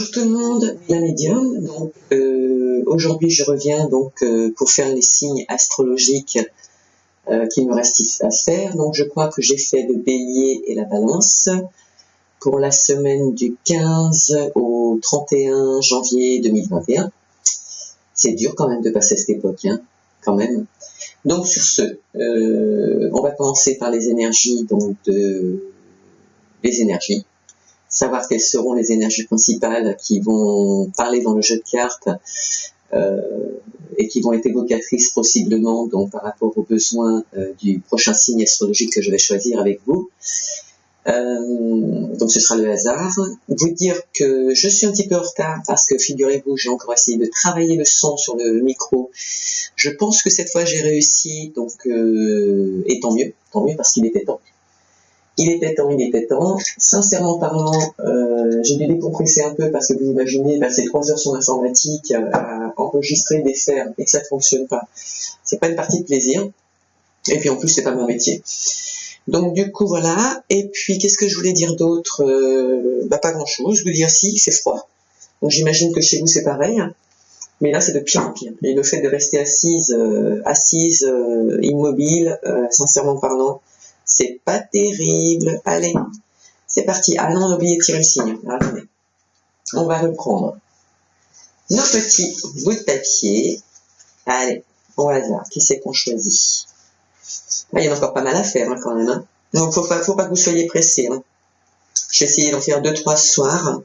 Bonjour tout le monde, la médium. Donc aujourd'hui je reviens pour faire les signes astrologiques qu'il me reste à faire. Donc je crois que j'ai fait le Bélier et la Balance pour la semaine du 15 au 31 janvier 2021. C'est dur quand même de passer cette époque, hein, quand même. Donc sur ce, on va commencer par les énergies, les énergies. Savoir quelles seront les énergies principales qui vont parler dans le jeu de cartes et qui vont être évocatrices possiblement donc par rapport aux besoins du prochain signe astrologique que je vais choisir avec vous. Donc ce sera le hasard. Vous dire que je suis un petit peu en retard parce que figurez-vous, j'ai encore essayé de travailler le son sur le micro. Je pense que cette fois j'ai réussi, donc et tant mieux parce qu'il était temps. Il était temps. Sincèrement parlant, j'ai dû décompresser un peu parce que vous imaginez, c'est 3 heures sur l'informatique à enregistrer, défaire et que ça ne fonctionne pas. C'est pas une partie de plaisir. Et puis en plus, c'est pas mon métier. Donc du coup, voilà. Et puis, qu'est-ce que je voulais dire d'autre? Pas grand-chose. Je vous dire si, c'est froid. Donc j'imagine que chez vous, c'est pareil. Mais là, c'est de pire en pire. Et le fait de rester assise, immobile, sincèrement parlant, c'est pas terrible. Allez, c'est parti. Ah non, on a oublié de tirer le signe. Attendez. On va reprendre nos petits bouts de papier. Allez, au hasard. Qui c'est qu'on choisit? Il y en a encore pas mal à faire quand même. Hein. Donc, faut pas que vous soyez pressés. Hein. Je vais essayer d'en faire 2-3 ce soir.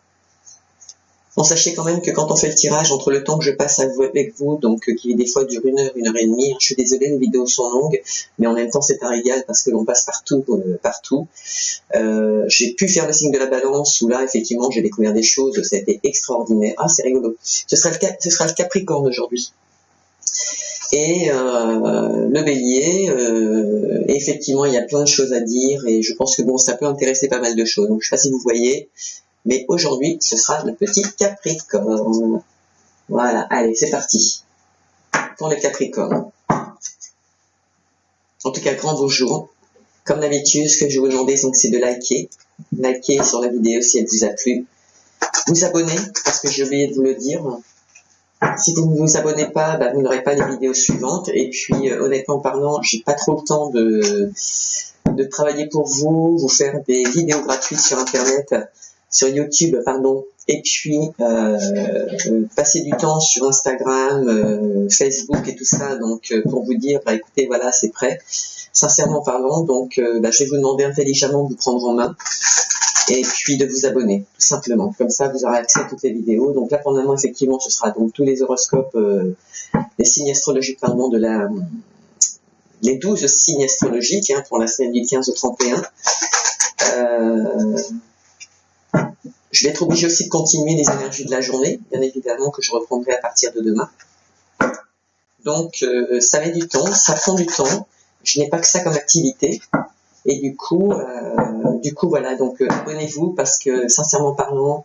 Bon, sachez quand même que quand on fait le tirage, entre le temps que je passe avec vous, donc qui des fois dure 1 heure, 1 heure et demie, je suis désolée, les vidéos sont longues, mais en même temps c'est un régal parce que l'on passe partout. J'ai pu faire le signe de la Balance où là effectivement j'ai découvert des choses, ça a été extraordinaire. Ah, c'est rigolo. Ce sera le Capricorne aujourd'hui. Et le Bélier, effectivement il y a plein de choses à dire et je pense que bon, ça peut intéresser pas mal de choses. Donc je sais pas si vous voyez. Mais aujourd'hui, ce sera le petit Capricorne. Voilà, allez, c'est parti. Pour le Capricorne. En tout cas, grand bonjour. Comme d'habitude, ce que je vais vous demander, c'est de liker. Liker sur la vidéo si elle vous a plu. Vous abonner, parce que j'ai oublié de vous le dire. Si vous ne vous abonnez pas, vous n'aurez pas les vidéos suivantes. Et puis, honnêtement parlant, j'ai pas trop le temps de travailler pour vous faire des vidéos gratuites sur Internet. Sur YouTube, et puis passer du temps sur Instagram, Facebook et tout ça, donc pour vous dire, écoutez, voilà, c'est prêt. Sincèrement parlant, donc je vais vous demander intelligemment de vous prendre en main et puis de vous abonner, tout simplement. Comme ça, vous aurez accès à toutes les vidéos. Donc là, pour le moment, effectivement, ce sera donc tous les horoscopes, les signes astrologiques, les 12 signes astrologiques pour la semaine du 15 au 31. Je vais être obligée aussi de continuer les énergies de la journée, bien évidemment, que je reprendrai à partir de demain. Donc, ça met du temps, ça prend du temps. Je n'ai pas que ça comme activité. Et du coup, voilà. Donc, abonnez-vous parce que, sincèrement parlant,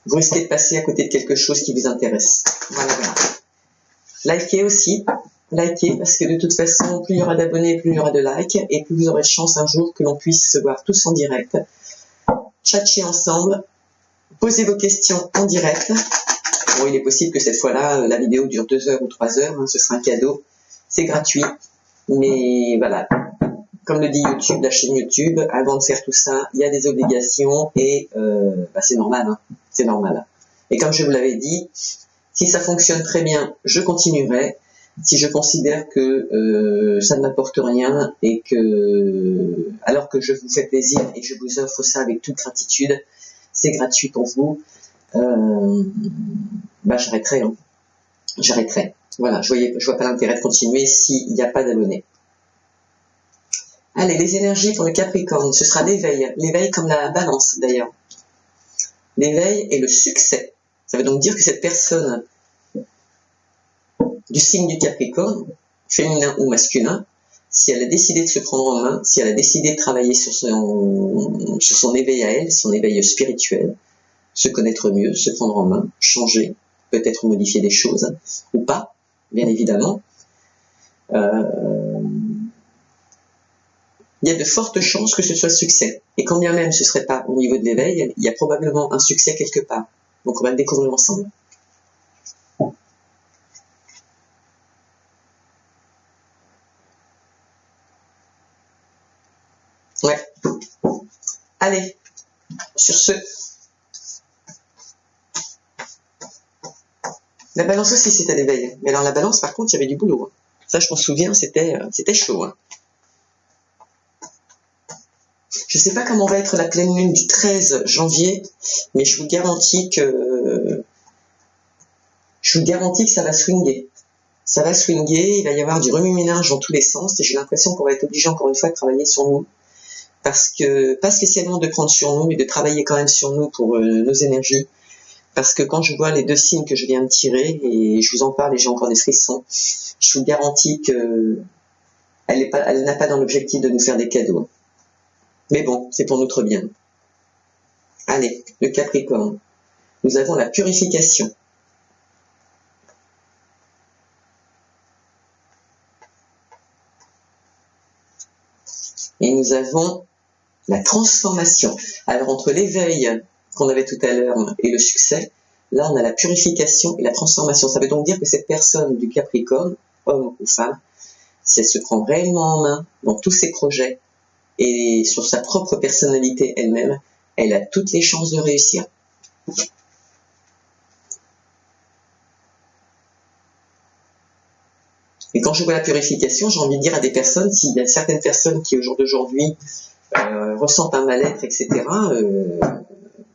vous risquez de passer à côté de quelque chose qui vous intéresse. Voilà. Likez aussi. Likez parce que de toute façon, plus il y aura d'abonnés, plus il y aura de likes. Et plus vous aurez de chance un jour que l'on puisse se voir tous en direct. Chatcher ensemble, posez vos questions en direct. Bon, il est possible que cette fois-là, la vidéo dure 2 heures ou 3 heures, ce sera un cadeau. C'est gratuit, mais voilà. Comme le dit YouTube, la chaîne YouTube, avant de faire tout ça, il y a des obligations et c'est normal. C'est normal. Et comme je vous l'avais dit, si ça fonctionne très bien, je continuerai. Si je considère que ça ne m'apporte rien et que, alors que je vous fais plaisir et je vous offre ça avec toute gratitude, c'est gratuit pour vous, j'arrêterai. J'arrêterai. Voilà, je vois pas l'intérêt de continuer s'il n'y a pas d'abonnés. Allez, les énergies pour le Capricorne, ce sera l'éveil. L'éveil comme la Balance d'ailleurs. L'éveil et le succès. Ça veut donc dire que cette personne du signe du Capricorne, féminin ou masculin, si elle a décidé de se prendre en main, si elle a décidé de travailler sur son éveil à elle, son éveil spirituel, se connaître mieux, se prendre en main, changer, peut-être modifier des choses, ou pas, bien évidemment, il y a de fortes chances que ce soit le succès. Et quand bien même ce ne serait pas au niveau de l'éveil, il y a probablement un succès quelque part. Donc on va le découvrir ensemble. Ouais. Allez, sur ce. La balance aussi, c'était l'éveil. Mais alors la balance, par contre, il y avait du boulot. Ça, je m'en souviens, c'était chaud. Hein. Je ne sais pas comment va être la pleine lune du 13 janvier, mais je vous garantis que ça va swinguer. Ça va swinguer, il va y avoir du remue-ménage dans tous les sens, et j'ai l'impression qu'on va être obligé encore une fois de travailler sur nous. Parce que, pas spécialement de prendre sur nous, mais de travailler quand même sur nous pour nos énergies. Parce que quand je vois les 2 signes que je viens de tirer, et je vous en parle et j'ai encore des frissons, je vous garantis que elle n'a pas dans l'objectif de nous faire des cadeaux. Mais bon, c'est pour notre bien. Allez, le Capricorne. Nous avons la purification. Et nous avons la transformation. Alors entre l'éveil qu'on avait tout à l'heure et le succès, là on a la purification et la transformation. Ça veut donc dire que cette personne du Capricorne, homme ou femme, si elle se prend réellement en main dans tous ses projets et sur sa propre personnalité elle-même, elle a toutes les chances de réussir. Et quand je vois la purification, j'ai envie de dire à des personnes, s'il y a certaines personnes qui au jour d'aujourd'hui ressentent un mal-être, etc.,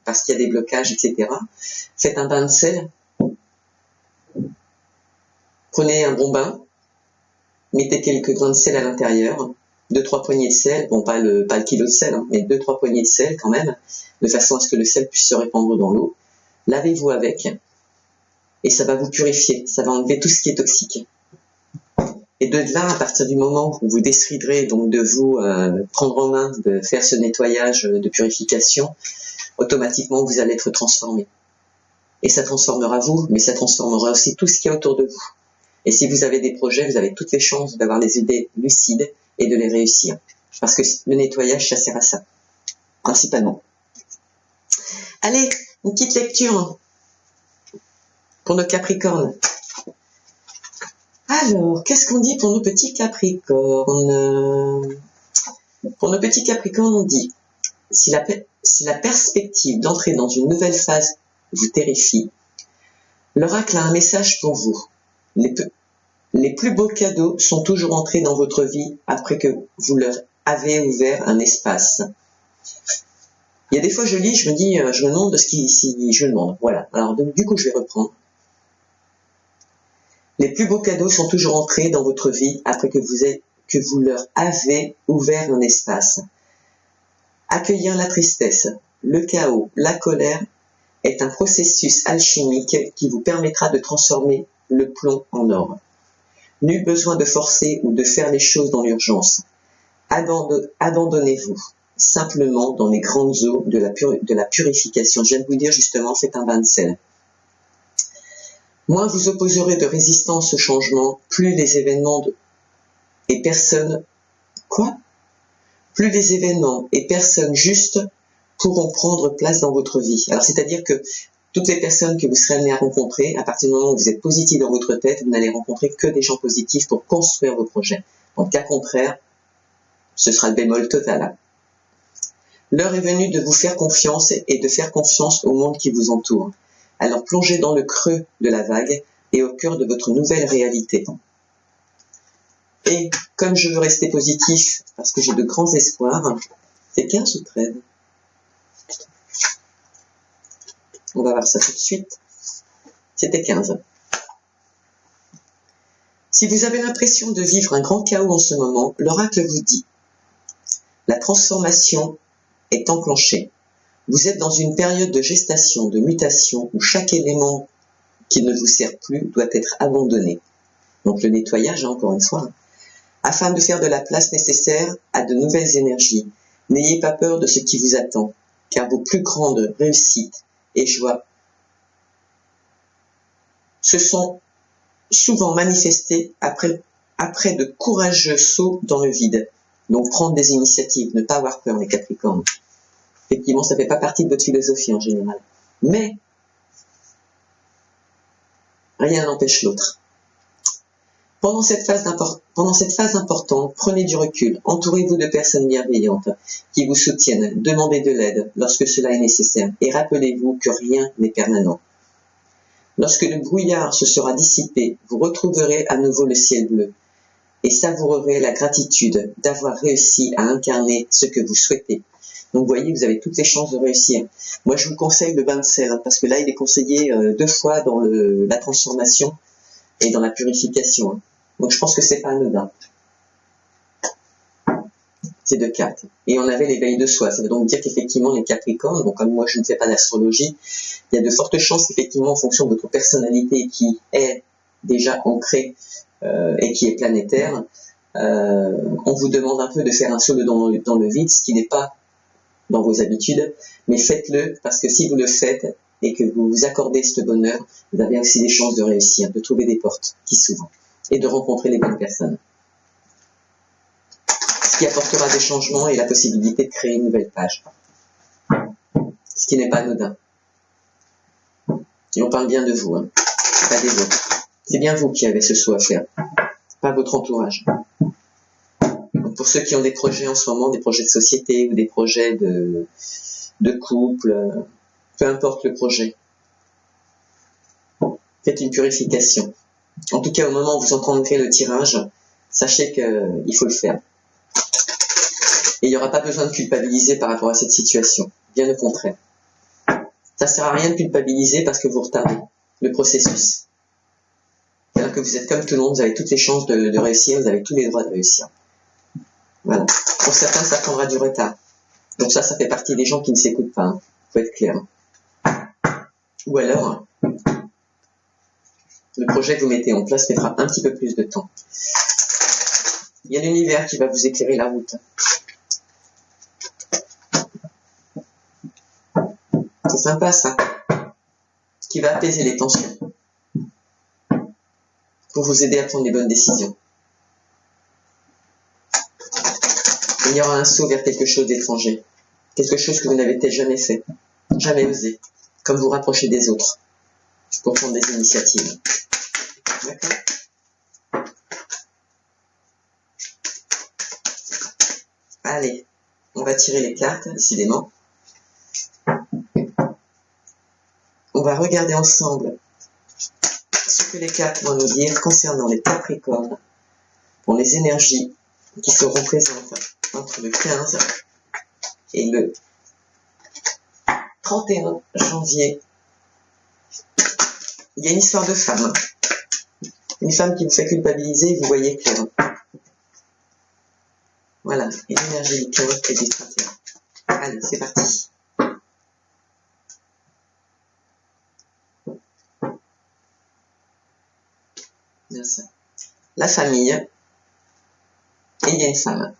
parce qu'il y a des blocages, etc., faites un bain de sel, prenez un bon bain, mettez quelques grains de sel à l'intérieur, 2-3 poignées de sel, bon pas le kilo de sel, hein, mais 2-3 poignées de sel quand même, de façon à ce que le sel puisse se répandre dans l'eau. Lavez-vous avec, et ça va vous purifier, ça va enlever tout ce qui est toxique. Et de là, à partir du moment où vous déciderez donc de vous prendre en main, de faire ce nettoyage de purification, automatiquement vous allez être transformé. Et ça transformera vous, mais ça transformera aussi tout ce qui est autour de vous. Et si vous avez des projets, vous avez toutes les chances d'avoir des idées lucides et de les réussir. Parce que le nettoyage, ça sert à ça, principalement. Allez, une petite lecture pour nos Capricornes. Alors, qu'est-ce qu'on dit pour nos petits Capricornes? Pour nos petits Capricornes, on dit, si la perspective d'entrer dans une nouvelle phase vous terrifie, l'oracle a un message pour vous. Les plus beaux cadeaux sont toujours entrés dans votre vie après que vous leur avez ouvert un espace. Il y a des fois, je lis, je me demande de ce qui je me demande. Voilà. Alors, donc, du coup, je vais reprendre. Les plus beaux cadeaux sont toujours entrés dans votre vie après que vous leur avez ouvert un espace. Accueillir la tristesse, le chaos, la colère est un processus alchimique qui vous permettra de transformer le plomb en or. Nul besoin de forcer ou de faire les choses dans l'urgence. Abandonnez-vous simplement dans les grandes eaux de la purification. Je viens de vous dire justement, faites un bain de sel. Moins vous opposerez de résistance au changement, plus les événements et personnes justes pourront prendre place dans votre vie. Alors c'est-à-dire que toutes les personnes que vous serez amenés à rencontrer, à partir du moment où vous êtes positif dans votre tête, vous n'allez rencontrer que des gens positifs pour construire vos projets. En cas contraire, ce sera le bémol total. L'heure est venue de vous faire confiance et de faire confiance au monde qui vous entoure. Alors plongez dans le creux de la vague et au cœur de votre nouvelle réalité. Et comme je veux rester positif, parce que j'ai de grands espoirs, c'est 15 ou 13 ? On va voir ça tout de suite. C'était 15. Si vous avez l'impression de vivre un grand chaos en ce moment, l'oracle vous dit « La transformation est enclenchée. Vous êtes dans une période de gestation, de mutation, où chaque élément qui ne vous sert plus doit être abandonné. » Donc le nettoyage, encore une fois, afin de faire de la place nécessaire à de nouvelles énergies. N'ayez pas peur de ce qui vous attend, car vos plus grandes réussites et joies se sont souvent manifestées après de courageux sauts dans le vide. Donc prendre des initiatives, ne pas avoir peur, les Capricornes. Effectivement, ça ne fait pas partie de votre philosophie en général. Mais rien n'empêche l'autre. Pendant cette phase importante, prenez du recul, entourez-vous de personnes bienveillantes qui vous soutiennent, demandez de l'aide lorsque cela est nécessaire et rappelez-vous que rien n'est permanent. Lorsque le brouillard se sera dissipé, vous retrouverez à nouveau le ciel bleu et savourerez la gratitude d'avoir réussi à incarner ce que vous souhaitez. Donc vous voyez, vous avez toutes les chances de réussir. Moi je vous conseille le bain de sel, parce que là il est conseillé 2 fois dans la transformation et dans la purification. Donc je pense que c'est pas anodin. Ces 2 cartes. Et on avait l'éveil de soi. Ça veut donc dire qu'effectivement les Capricornes, bon, comme moi je ne fais pas d'astrologie, il y a de fortes chances qu'effectivement en fonction de votre personnalité qui est déjà ancrée et qui est planétaire, on vous demande un peu de faire un saut dans le vide, ce qui n'est pas dans vos habitudes, mais faites-le, parce que si vous le faites et que vous vous accordez ce bonheur, vous avez aussi des chances de réussir, de trouver des portes qui s'ouvrent et de rencontrer les bonnes personnes. Ce qui apportera des changements et la possibilité de créer une nouvelle page. Ce qui n'est pas anodin. Et on parle bien de vous, hein, pas des autres. C'est bien vous qui avez ce saut à faire, pas votre entourage. Donc pour ceux qui ont des projets en ce moment, des projets de société ou des projets de couple, peu importe le projet, faites une purification. En tout cas, au moment où vous entendrez le tirage, sachez qu'il faut le faire. Et il n'y aura pas besoin de culpabiliser par rapport à cette situation. Bien au contraire. Ça ne sert à rien de culpabiliser parce que vous retardez le processus. Alors que vous êtes comme tout le monde, vous avez toutes les chances de réussir, vous avez tous les droits de réussir. Voilà. Pour certains, ça prendra du retard. Donc ça fait partie des gens qui ne s'écoutent pas. Hein. Faut être clair. Ou alors, le projet que vous mettez en place mettra un petit peu plus de temps. Il y a l'univers qui va vous éclairer la route. C'est sympa ça. Qui va apaiser les tensions. Pour vous aider à prendre les bonnes décisions. Il y aura un saut vers quelque chose d'étranger. Quelque chose que vous n'avez peut-être jamais fait. Jamais osé. Comme vous rapprocher des autres. Pour prendre des initiatives. D'accord ? Allez, on va tirer les cartes, décidément. On va regarder ensemble ce que les cartes vont nous dire concernant les Capricornes pour les énergies qui seront présentes entre le 15 et le 31 janvier. Il y a une histoire de femme. Une femme qui vous fait culpabiliser, vous voyez clair. Voilà, et l'énergie du 15 et du 31. Allez, c'est parti. Bien ça. La famille, et il y a une femme.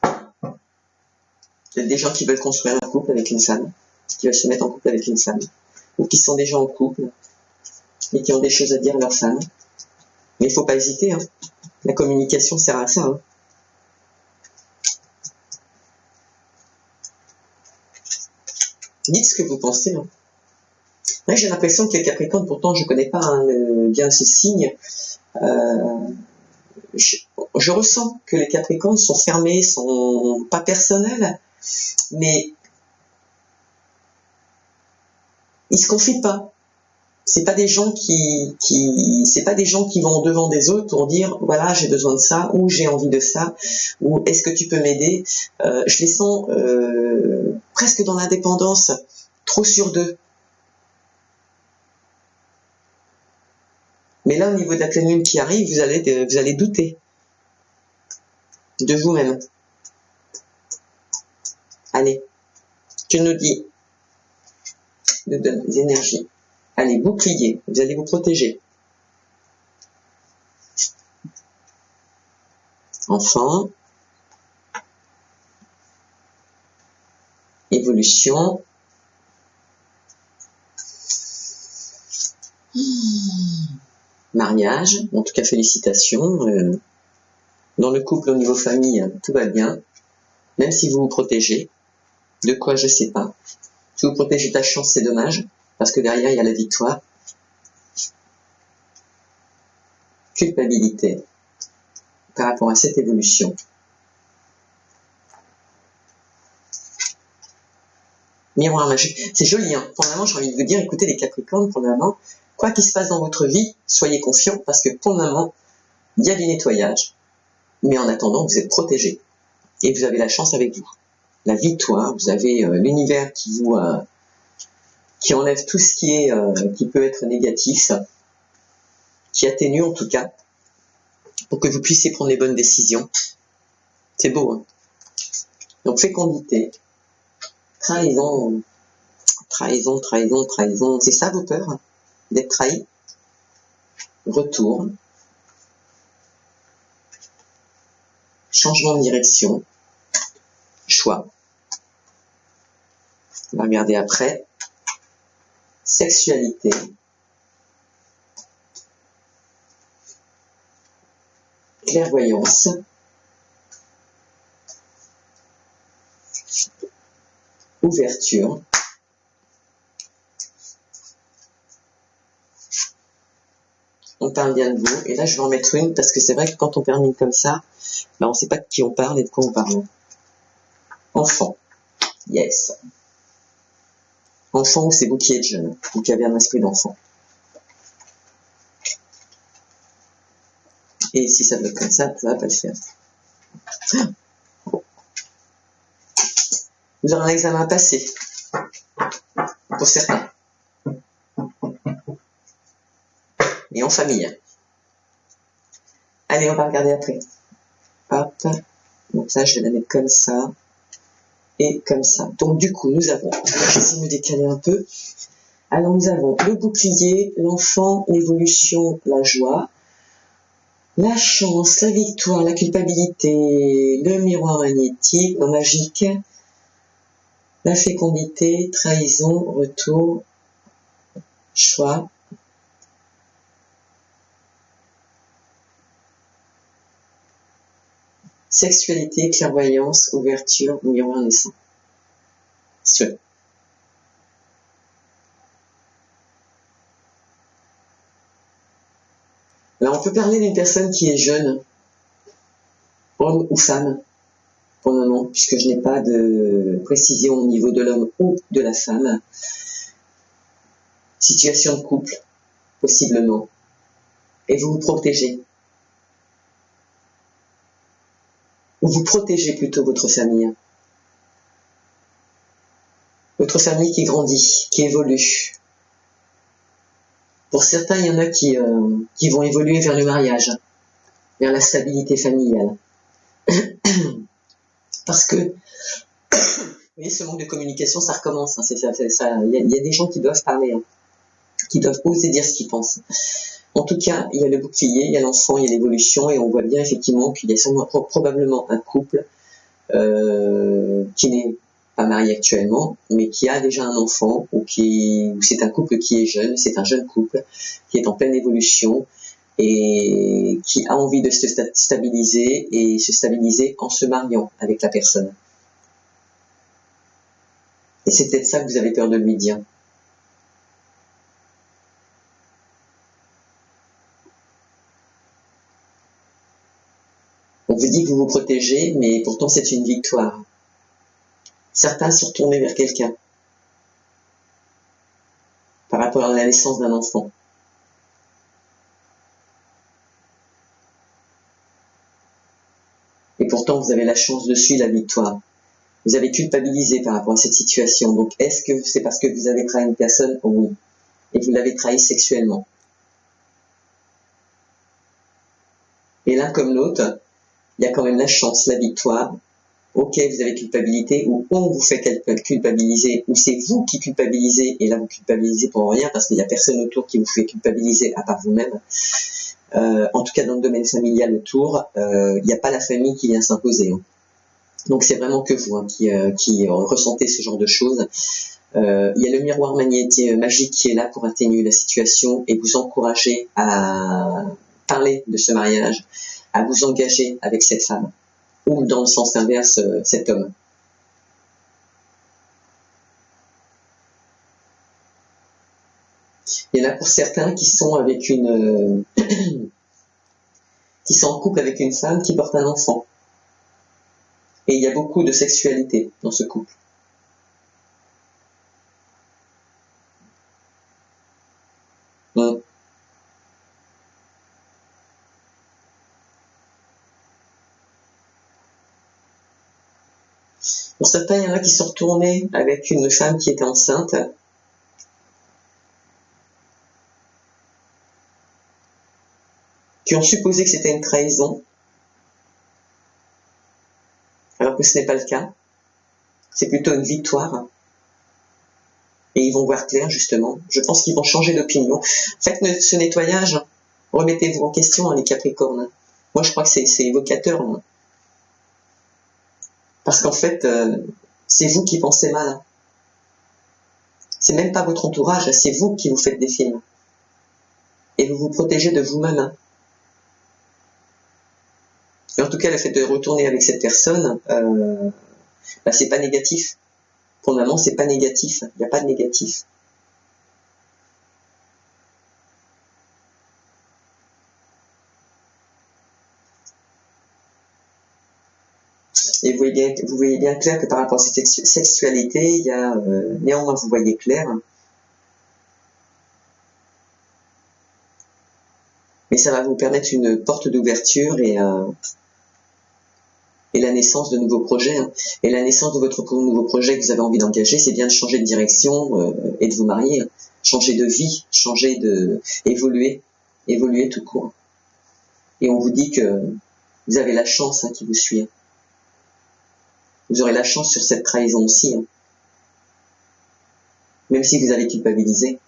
Il y a des gens qui veulent construire un couple avec une femme, qui veulent se mettre en couple avec une femme, ou qui sont déjà en couple, et qui ont des choses à dire à leur femme. Mais il ne faut pas hésiter, hein. La communication sert à ça. Hein. Dites ce que vous pensez. Hein. Ouais, j'ai l'impression que les Capricornes, pourtant je ne connais pas bien ce signe, je ressens que les Capricornes sont fermés, sont pas personnels, mais ils se confient pas. C'est pas des gens c'est pas des gens qui vont devant des autres pour dire voilà j'ai besoin de ça ou j'ai envie de ça ou est-ce que tu peux m'aider. Je les sens presque dans l'indépendance, trop sûrs d'eux. Mais là, au niveau de la pleine lune qui arrive, vous allez douter de vous-même. Allez, que nous dit nous donne les énergies. Allez, bouclier, vous allez vous protéger. Enfant, évolution, mariage, en tout cas félicitations. Dans le couple au niveau famille, tout va bien. même si vous vous protégez. De quoi, je sais pas. Si vous protégez de la chance, c'est dommage, parce que derrière, il y a la victoire. Culpabilité par rapport à cette évolution. Miroir magique. C'est joli, hein. Pour le moment, j'ai envie de vous dire, écoutez les Capricornes, pour le moment, quoi qu'il se passe dans votre vie, soyez confiants, parce que pour le moment, il y a du nettoyage, mais en attendant, vous êtes protégés. Et vous avez la chance avec vous. La victoire, vous avez l'univers qui enlève tout ce qui peut être négatif, qui atténue en tout cas, pour que vous puissiez prendre les bonnes décisions. C'est beau, hein. Donc fécondité, trahison, c'est ça vos peurs, d'être trahi, retour, changement de direction, choix. On va regarder après. Sexualité. Clairvoyance. Ouverture. On parle bien de vous. Et là, je vais en mettre une parce que c'est vrai que quand on termine comme ça, ben, on ne sait pas de qui on parle et de quoi on parle. Enfant. Yes. Enfant, c'est vous qui êtes jeune, vous qui avez un esprit d'enfant. Et si ça veut comme ça va pas le faire. Vous aurez un examen à passer, pour certains. Et en famille. Allez, on va regarder après. Hop. Donc ça, je vais la mettre comme ça. Et comme ça. Donc du coup, nous avons, je vais essayer de me décaler un peu. Alors nous avons le bouclier, l'enfant, l'évolution, la joie, la chance, la victoire, la culpabilité, le miroir magnétique, magique, la fécondité, trahison, retour, choix, sexualité, clairvoyance, ouverture, miroir naissant. Là, on peut parler d'une personne qui est jeune, homme ou femme, pour le moment, puisque je n'ai pas de précision au niveau de l'homme ou de la femme. Situation de couple, possiblement. Et vous vous protégez. Ou vous protégez plutôt votre famille. Votre famille qui grandit, qui évolue. Pour certains, il y en a qui vont évoluer vers le mariage, vers la stabilité familiale. Parce que, vous voyez, ce manque de communication, ça recommence. Hein, il y a des gens qui doivent parler, hein, qui doivent oser dire ce qu'ils pensent. En tout cas, il y a le bouclier, il y a l'enfant, il y a l'évolution, et on voit bien effectivement qu'il y a probablement un couple qui n'est pas marié actuellement, mais qui a déjà un enfant, ou c'est un couple qui est jeune, c'est un jeune couple, qui est en pleine évolution, et qui a envie de se stabiliser, et se stabiliser en se mariant avec la personne. Et c'est peut-être ça que vous avez peur de lui dire. On vous dit que vous vous protégez, mais pourtant c'est une victoire. Certains se retournent vers quelqu'un par rapport à la naissance d'un enfant. Et pourtant, vous avez la chance dessus, la victoire. Vous avez culpabilisé par rapport à cette situation. Donc, est-ce que c'est parce que vous avez trahi une personne? Oui. Et vous l'avez trahi sexuellement. Et l'un comme l'autre, il y a quand même la chance, la victoire. Ok, vous avez culpabilité, ou on vous fait culpabiliser, ou c'est vous qui culpabilisez, et là vous culpabilisez pour rien, parce qu'il n'y a personne autour qui vous fait culpabiliser à part vous-même. En tout cas, dans le domaine familial autour, il n'y a pas la famille qui vient s'imposer. Hein. Donc c'est vraiment que vous hein, qui ressentez ce genre de choses. Il y a le miroir magnétique magique qui est là pour atténuer la situation et vous encourager à parler de ce mariage, à vous engager avec cette femme. ou dans le sens inverse, cet homme. Il y en a pour certains qui sont avec une qui sont en couple avec une femme qui porte un enfant. Et il y a beaucoup de sexualité dans ce couple. Pour certains, il y en a qui sont retournés avec une femme qui était enceinte. Qui ont supposé que c'était une trahison, alors que ce n'est pas le cas. C'est plutôt une victoire. Et ils vont voir clair, justement. Je pense qu'ils vont changer d'opinion. Faites ce nettoyage. Remettez-vous en question, les Capricornes. Moi, je crois que c'est évocateur. Parce qu'en fait, c'est vous qui pensez mal. C'est même pas votre entourage, c'est vous qui vous faites des films. Et vous vous protégez de vous-même. Et en tout cas, le fait de retourner avec cette personne, c'est pas négatif. Pour le moment, c'est pas négatif. Il n'y a pas de négatif. Et vous voyez bien clair que par rapport à cette sexualité, il y a néanmoins vous voyez clair. Mais ça va vous permettre une porte d'ouverture et la naissance de nouveaux projets. Et la naissance de votre nouveau projet que vous avez envie d'engager, c'est bien de changer de direction et de vous marier. Changer de vie, évoluer tout court. Et on vous dit que vous avez la chance qui vous suit. Vous aurez la chance sur cette trahison aussi. Même si vous avez culpabilisé.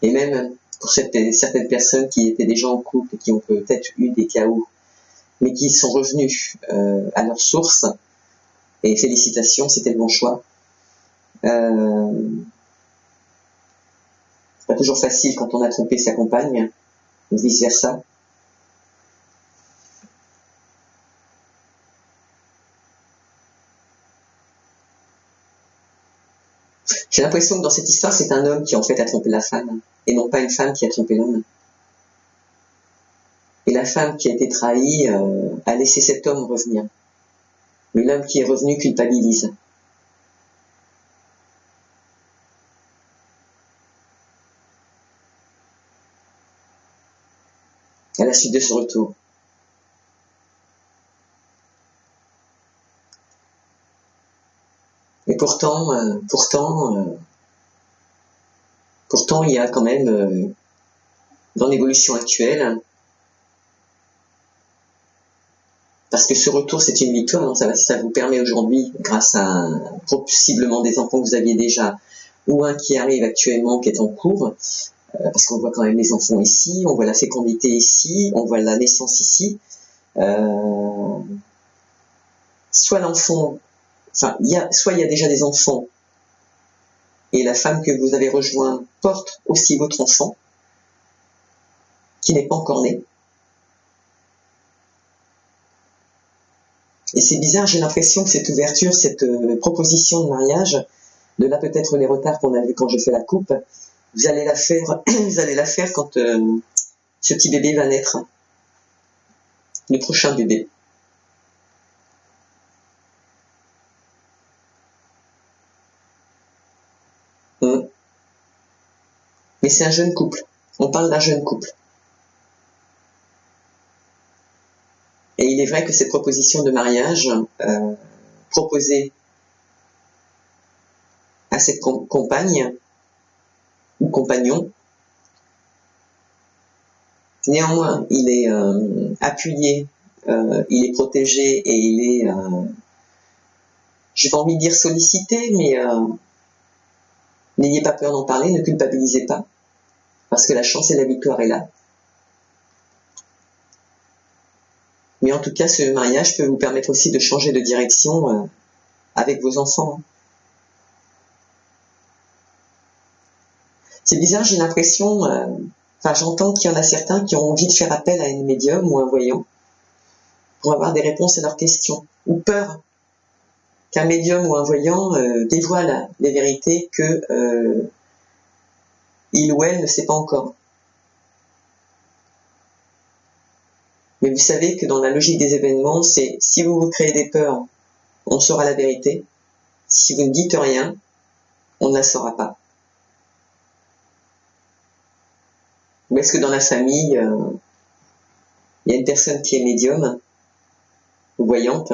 Et même pour certaines personnes qui étaient déjà en couple et qui ont peut-être eu des chaos, mais qui sont revenus à leur source, et félicitations, c'était le bon choix. C'est pas toujours facile quand on a trompé sa compagne, ou vice versa. J'ai l'impression que dans cette histoire, c'est un homme qui en fait a trompé la femme, et non pas une femme qui a trompé l'homme. Et la femme qui a été trahie a laissé cet homme revenir. Mais l'homme qui est revenu culpabilise. À la suite de ce retour. Et pourtant, il y a quand même, dans l'évolution actuelle, parce que ce retour, c'est une victoire, donc ça vous permet aujourd'hui, grâce à possiblement des enfants que vous aviez déjà, ou un qui arrive actuellement, qui est en cours, parce qu'on voit quand même les enfants ici, on voit la fécondité ici, on voit la naissance ici. Soit l'enfant, soit il y a déjà des enfants, et la femme que vous avez rejoint porte aussi votre enfant, qui n'est pas encore né. Et c'est bizarre, j'ai l'impression que cette ouverture, cette proposition de mariage, de là peut-être les retards qu'on a vu quand je fais la coupe, vous allez la faire quand ce petit bébé va naître, le prochain bébé. Mais c'est un jeune couple. On parle d'un jeune couple. Et il est vrai que cette proposition de mariage proposée à cette compagne ou compagnon, néanmoins, il est appuyé, il est protégé et il est, j'ai pas envie de dire sollicité, mais n'ayez pas peur d'en parler, ne culpabilisez pas, parce que la chance et la victoire est là. Mais en tout cas, ce mariage peut vous permettre aussi de changer de direction avec vos enfants. C'est bizarre, j'ai l'impression, j'entends qu'il y en a certains qui ont envie de faire appel à un médium ou un voyant pour avoir des réponses à leurs questions, ou peur qu'un médium ou un voyant dévoile des vérités que il ou elle ne sait pas encore. Mais vous savez que dans la logique des événements, c'est si vous vous créez des peurs, on saura la vérité. Si vous ne dites rien, on ne la saura pas. Ou est-ce que dans la famille, il y a une personne qui est médium ou voyante,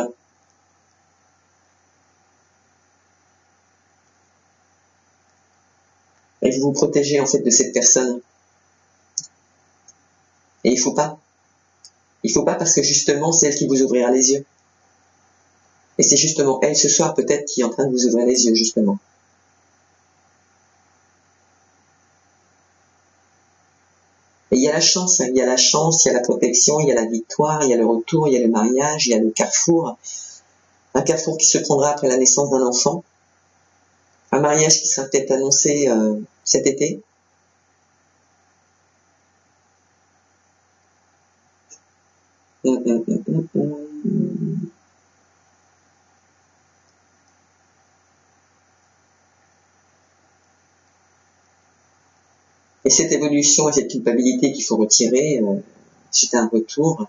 et vous vous protégez en fait de cette personne. Et il faut pas. Il faut pas parce que justement c'est elle qui vous ouvrira les yeux. Et c'est justement elle ce soir peut-être qui est en train de vous ouvrir les yeux justement. Et il y a la chance, il y a la chance, il y a la protection, il y a la victoire, il y a le retour, il y a le mariage, il y a le carrefour. Un carrefour qui se prendra après la naissance d'un enfant. Un mariage qui sera peut-être annoncé cet été. Et cette évolution et cette culpabilité qu'il faut retirer, c'est un retour.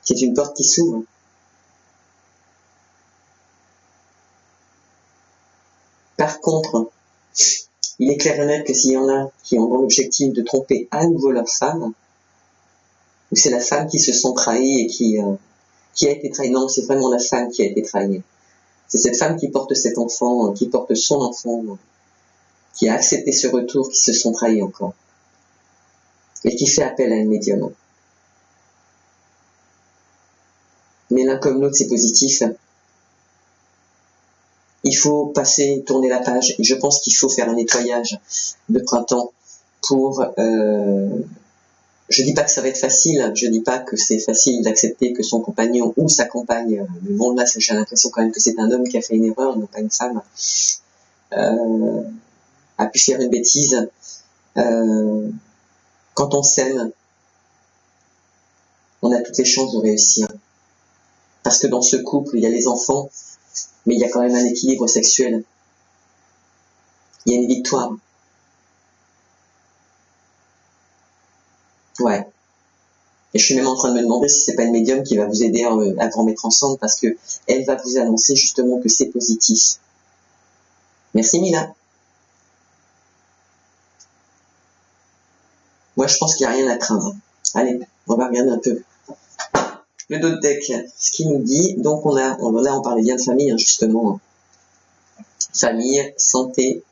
C'est une porte qui s'ouvre. Par contre, il est clair et net que s'il y en a qui ont dans l'objectif de tromper à nouveau leur femme, ou c'est la femme qui se sent trahie et qui a été trahie, non, c'est vraiment la femme qui a été trahie. C'est cette femme qui porte cet enfant, qui porte son enfant, qui a accepté ce retour, qui se sont trahis encore. Et qui fait appel à une médium. Mais l'un comme l'autre, c'est positif. Il faut passer, tourner la page. Et je pense qu'il faut faire un nettoyage de printemps pour... je dis pas que ça va être facile, je dis pas que c'est facile d'accepter que son compagnon ou sa compagne, mais bon là j'ai l'impression quand même que c'est un homme qui a fait une erreur, non pas une femme, a pu faire une bêtise. Quand on s'aime, on a toutes les chances de réussir. Parce que dans ce couple, il y a les enfants, mais il y a quand même un équilibre sexuel. Il y a une victoire. Ouais. Et je suis même en train de me demander si c'est pas une médium qui va vous aider à vous remettre ensemble parce que elle va vous annoncer justement que c'est positif. Merci Mila. Moi je pense qu'il n'y a rien à craindre. Allez, on va regarder un peu. Le dos de deck, ce qu'il nous dit, donc là on parlait bien de famille, hein, justement. Famille, santé,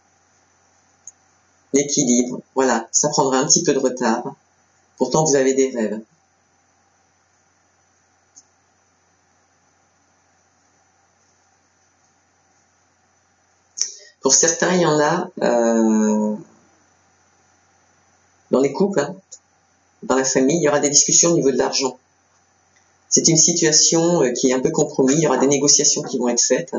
l'équilibre, voilà, ça prendra un petit peu de retard. Pourtant vous avez des rêves. Pour certains, il y en a dans les couples, hein, dans la famille, il y aura des discussions au niveau de l'argent. C'est une situation qui est un peu compromise, il y aura des négociations qui vont être faites.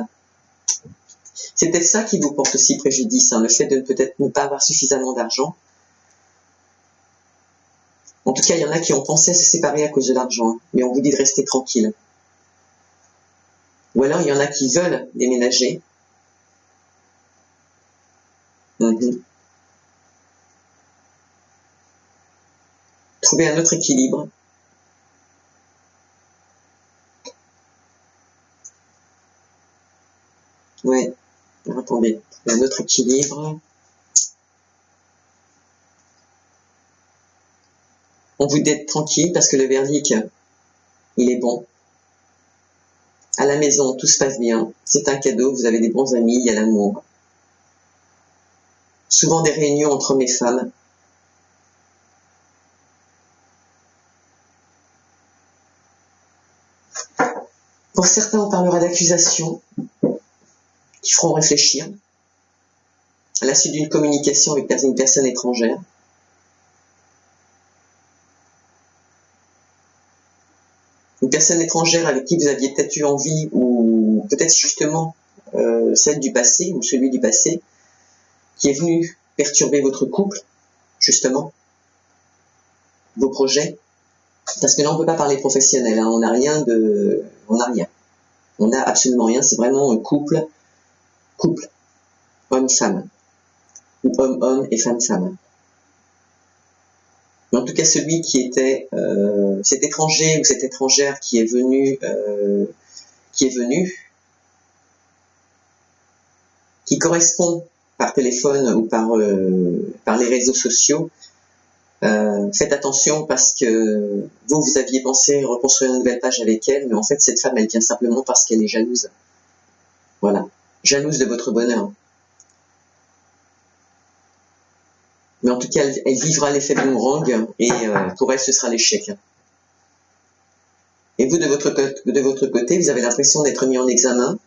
C'est peut-être ça qui vous porte aussi préjudice, hein, le fait de peut-être ne pas avoir suffisamment d'argent. En tout cas, il y en a qui ont pensé à se séparer à cause de l'argent, mais on vous dit de rester tranquille. Ou alors, il y en a qui veulent déménager. Trouver un autre équilibre. Ouais, attendez, trouver un autre équilibre. On vous dit d'être tranquille parce que le verdict, il est bon. À la maison, tout se passe bien. C'est un cadeau, vous avez des bons amis, il y a l'amour. Souvent des réunions entre hommes et femmes. Pour certains, on parlera d'accusations qui feront réfléchir. à la suite d'une communication avec une personne étrangère. Une personne étrangère avec qui vous aviez peut-être eu envie, ou peut-être justement celle du passé, ou celui du passé, qui est venu perturber votre couple, justement, vos projets. Parce que là, on ne peut pas parler professionnel, hein, on n'a rien de... On n'a rien. On n'a absolument rien, c'est vraiment un couple, homme-femme, ou homme-homme et femme-femme. Mais en tout cas, celui qui était cet étranger ou cette étrangère qui est venu, qui correspond par téléphone ou par les réseaux sociaux, faites attention parce que vous aviez pensé reconstruire une nouvelle page avec elle, mais en fait, cette femme, elle vient simplement parce qu'elle est jalouse. Voilà. Jalouse de votre bonheur. Mais en tout cas, elle vivra l'effet boomerang et pour elle, ce sera l'échec. Et vous, de votre côté, vous avez l'impression d'être mis en examen.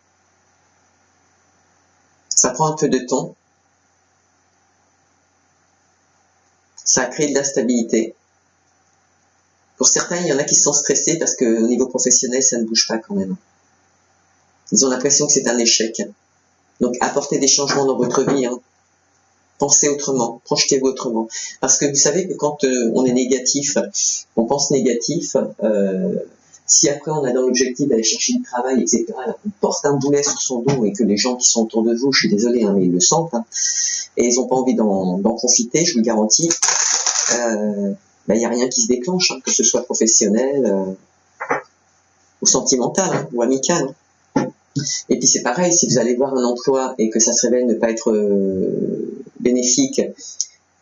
Ça prend un peu de temps. Ça a créé de l'instabilité. Pour certains, il y en a qui sont stressés parce qu'au niveau professionnel, ça ne bouge pas quand même. Ils ont l'impression que c'est un échec. Donc, apportez des changements dans votre vie. Hein. Pensez autrement, projetez-vous autrement. Parce que vous savez que quand on est négatif, on pense négatif, si après on a dans l'objectif d'aller chercher du travail, etc., on porte un boulet sur son dos et que les gens qui sont autour de vous, je suis désolé, hein, mais ils le sentent, hein, et ils n'ont pas envie d'en profiter, je vous le garantis, il n'y a rien qui se déclenche, hein, que ce soit professionnel ou sentimental, hein, ou amical. Et puis c'est pareil, si vous allez voir un emploi et que ça se révèle ne pas être bénéfique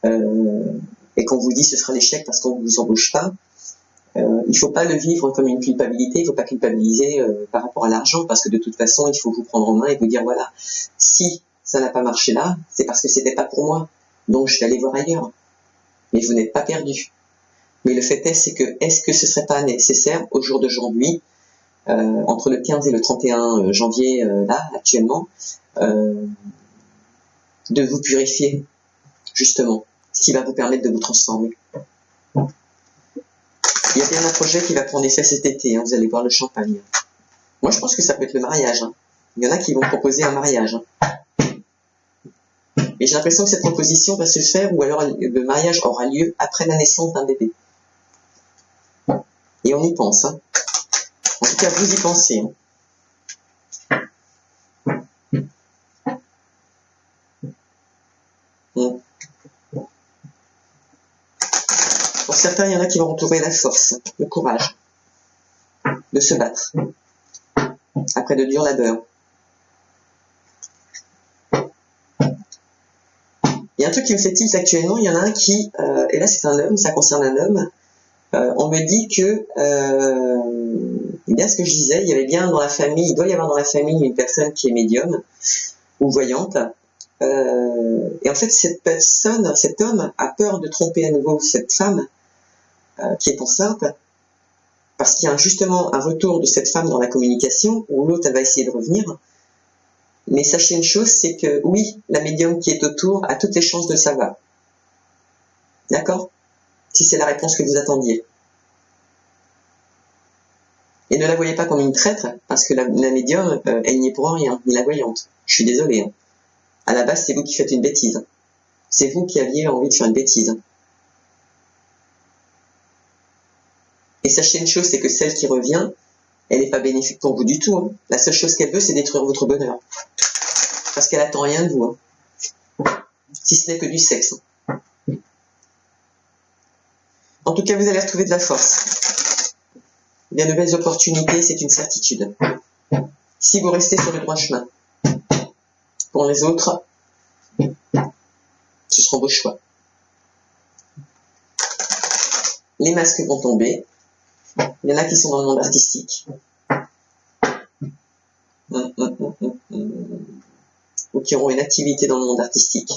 et qu'on vous dit ce sera l'échec parce qu'on ne vous embauche pas, il ne faut pas le vivre comme une culpabilité, il ne faut pas culpabiliser par rapport à l'argent parce que de toute façon il faut vous prendre en main et vous dire voilà, si ça n'a pas marché là, c'est parce que c'était pas pour moi, donc je vais aller voir ailleurs. Mais vous n'êtes pas perdu. Mais le fait est que est-ce que ce serait pas nécessaire au jour d'aujourd'hui, entre le 15 et le 31 janvier là actuellement, de vous purifier justement, ce qui va vous permettre de vous transformer. Il y a bien un projet qui va prendre effet cet été, hein, vous allez voir le champagne. Moi je pense que ça peut être le mariage. Hein. Il y en a qui vont proposer un mariage. Hein. Et j'ai l'impression que cette proposition va se faire ou alors le mariage aura lieu après la naissance d'un bébé. Et on y pense. Hein. En tout cas, vous y pensez. Hein. Pour certains, il y en a qui vont retrouver la force, le courage de se battre après de durs labeurs. Il y a un truc qui me fait tilt actuellement, il y en a un qui, et là c'est un homme, ça concerne un homme, on me dit que, bien ce que je disais, il y avait bien dans la famille, il doit y avoir dans la famille une personne qui est médium ou voyante, et en fait cette personne, cet homme a peur de tromper à nouveau cette femme qui est enceinte, parce qu'il y a justement un retour de cette femme dans la communication, où l'autre elle va essayer de revenir. Mais sachez une chose, c'est que oui, la médium qui est autour a toutes les chances de le savoir. D'accord? Si c'est la réponse que vous attendiez. Et ne la voyez pas comme une traître, parce que la médium, elle n'y est pour rien, ni la voyante. Je suis désolé. Hein. À la base, c'est vous qui faites une bêtise. C'est vous qui aviez envie de faire une bêtise. Et sachez une chose, c'est que celle qui revient, elle n'est pas bénéfique pour vous du tout. Hein. La seule chose qu'elle veut, c'est détruire votre bonheur. Parce qu'elle attend rien de vous. Hein. Si ce n'est que du sexe. En tout cas, vous allez retrouver de la force. Bien de belles opportunités, c'est une certitude. Si vous restez sur le droit chemin. Pour les autres, ce seront vos choix. Les masques vont tomber. Il y en a qui sont dans le monde artistique. Ou qui auront une activité dans le monde artistique.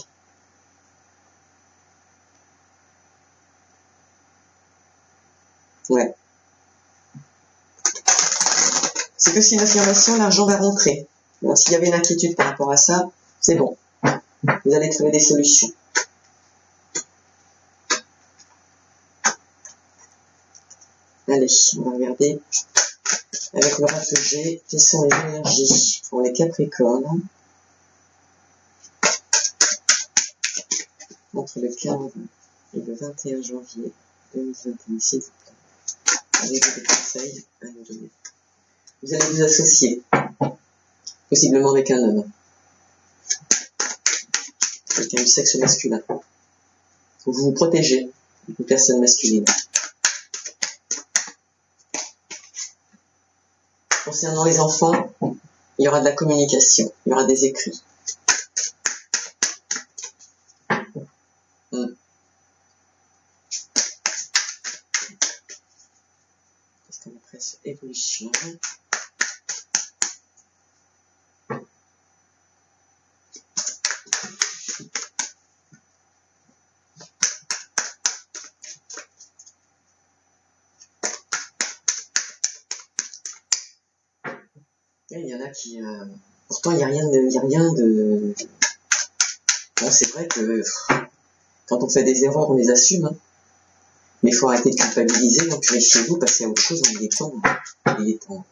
Ouais. C'est aussi une affirmation, l'argent va rentrer. Alors, s'il y avait une inquiétude par rapport à ça, c'est bon. Vous allez trouver des solutions. Allez, on va regarder avec l'oracle que j'ai, quelles sont les énergies pour les Capricornes entre le 15 et le 21 janvier 2021, s'il vous plaît. Avez-vous des conseils à nous donner? Vous allez vous associer, possiblement avec un homme, quelqu'un du sexe masculin. Vous vous protégez d'une personne masculine. Concernant les enfants, il y aura de la communication, il y aura des écrits. Qu'est-ce qu'on appelle ça? Évolution. Il y en a qui... pourtant, il n'y a rien de... Bon, c'est vrai que quand on fait des erreurs, on les assume. Hein. Mais il faut arrêter de culpabiliser, donc purifiez-vous, passez à autre chose, il est temps. Il est temps.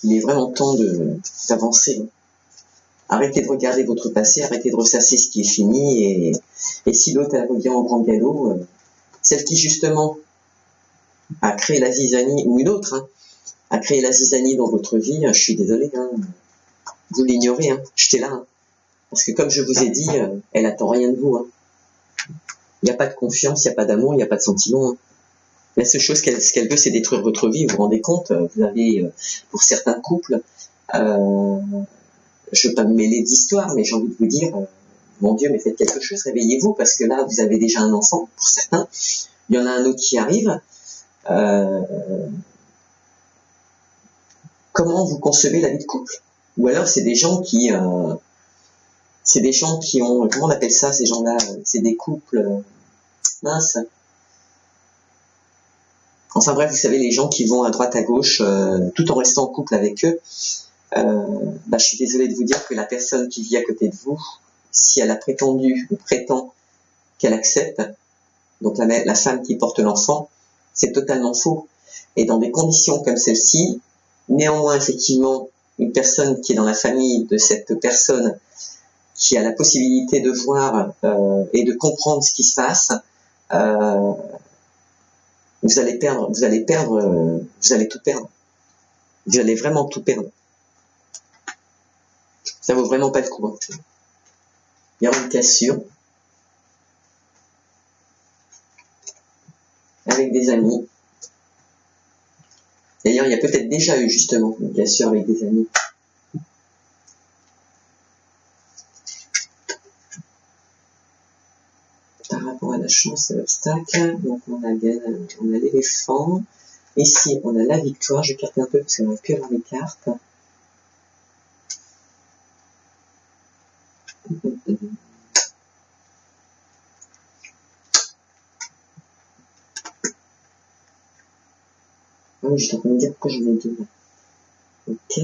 Il est vraiment temps d'avancer. Hein. Arrêtez de regarder votre passé, arrêtez de ressasser ce qui est fini, et si l'autre revient en grand galop, celle qui justement a créé la zizanie, ou une autre, hein, a créé la zizanie dans votre vie, je suis désolé, hein, vous l'ignorez, hein, jetez-la. Hein, parce que comme je vous ai dit, elle attend rien de vous. Hein. Il n'y a pas de confiance, il n'y a pas d'amour, il n'y a pas de sentiment. Hein. La seule chose qu'elle veut, c'est détruire votre vie, vous vous rendez compte. Vous avez, pour certains couples, je ne veux pas me mêler d'histoire, mais j'ai envie de vous dire, mon Dieu, mais faites quelque chose, réveillez-vous, parce que là, vous avez déjà un enfant, pour certains. Il y en a un autre qui arrive. Comment vous concevez la vie de couple? Ou alors c'est des gens qui ont, comment on appelle ça, ces gens-là? C'est des couples minces. Enfin bref, vous savez, les gens qui vont à droite à gauche, tout en restant en couple avec eux. Je suis désolée de vous dire que la personne qui vit à côté de vous, si elle a prétendu ou prétend qu'elle accepte, donc la femme qui porte l'enfant, c'est totalement faux. Et dans des conditions comme celle-ci, néanmoins, effectivement, une personne qui est dans la famille de cette personne, qui a la possibilité de voir et de comprendre ce qui se passe, vous allez tout perdre. Vous allez vraiment tout perdre. Ça vaut vraiment pas le coup. Hein. Il y aura une cassure avec des amis. D'ailleurs, il y a peut-être déjà eu justement une cassure avec des amis. Par rapport à la chance et l'obstacle, donc on a l'éléphant. Ici, on a la victoire. Je vais carter un peu parce qu'on n'arrive plus à voir les cartes. Ah oui, je suis en train de me dire pourquoi j'en ai deux là. Ok.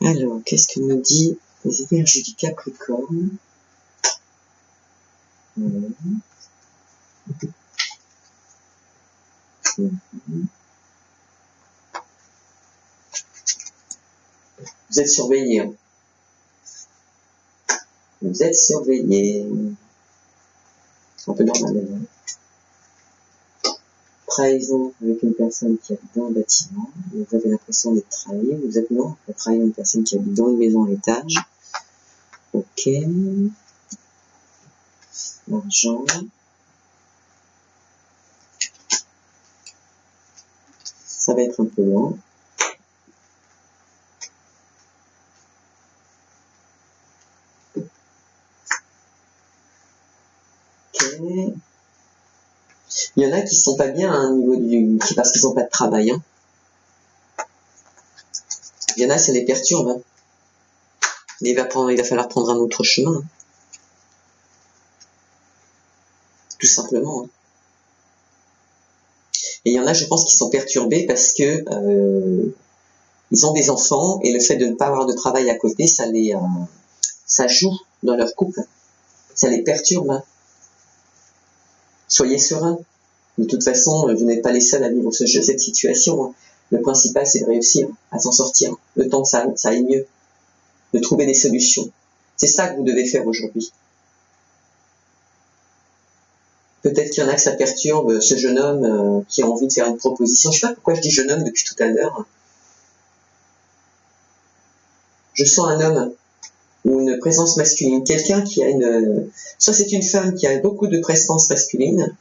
Alors, qu'est-ce que nous dit les énergies du Capricorne? Vous êtes surveillé. Hein. Vous êtes surveillé. Un peu normal. Hein. Trahison avec une personne qui habite dans un bâtiment. Vous avez l'impression d'être trahi. Vous êtes non, vous trahir une personne qui habite dans une maison à l'étage. Ok. L'argent. Ça va être un peu lent. Ok. Il y en a qui sont pas bien à un niveau parce qu'ils n'ont pas de travail. Hein. Il y en a, ça les perturbe. Hein. Mais il va falloir prendre un autre chemin. Hein. Tout simplement. Hein. Et il y en a, je pense, qui sont perturbés parce que Ils ont des enfants et le fait de ne pas avoir de travail à côté, ça joue dans leur couple. Ça les perturbe. Hein. Soyez sereins. De toute façon, vous n'êtes pas les seuls à vivre cette situation. Le principal, c'est de réussir à s'en sortir, le temps que ça aille mieux, de trouver des solutions. C'est ça que vous devez faire aujourd'hui. Peut-être qu'il y en a que ça perturbe, ce jeune homme qui a envie de faire une proposition. Je ne sais pas pourquoi je dis jeune homme depuis tout à l'heure. Je sens un homme ou une présence masculine, quelqu'un qui a soit c'est une femme qui a beaucoup de présence masculine.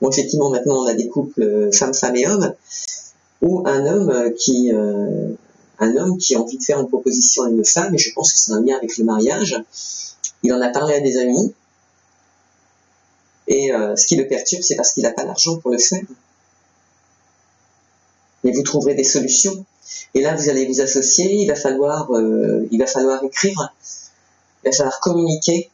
Bon, effectivement, maintenant on a des couples femmes et hommes, ou un homme qui a envie de faire une proposition à une femme, et je pense que c'est un lien avec le mariage. Il en a parlé à des amis, et ce qui le perturbe, c'est parce qu'il n'a pas l'argent pour le faire. Mais vous trouverez des solutions. Et là, vous allez vous associer, il va falloir écrire, il va falloir communiquer.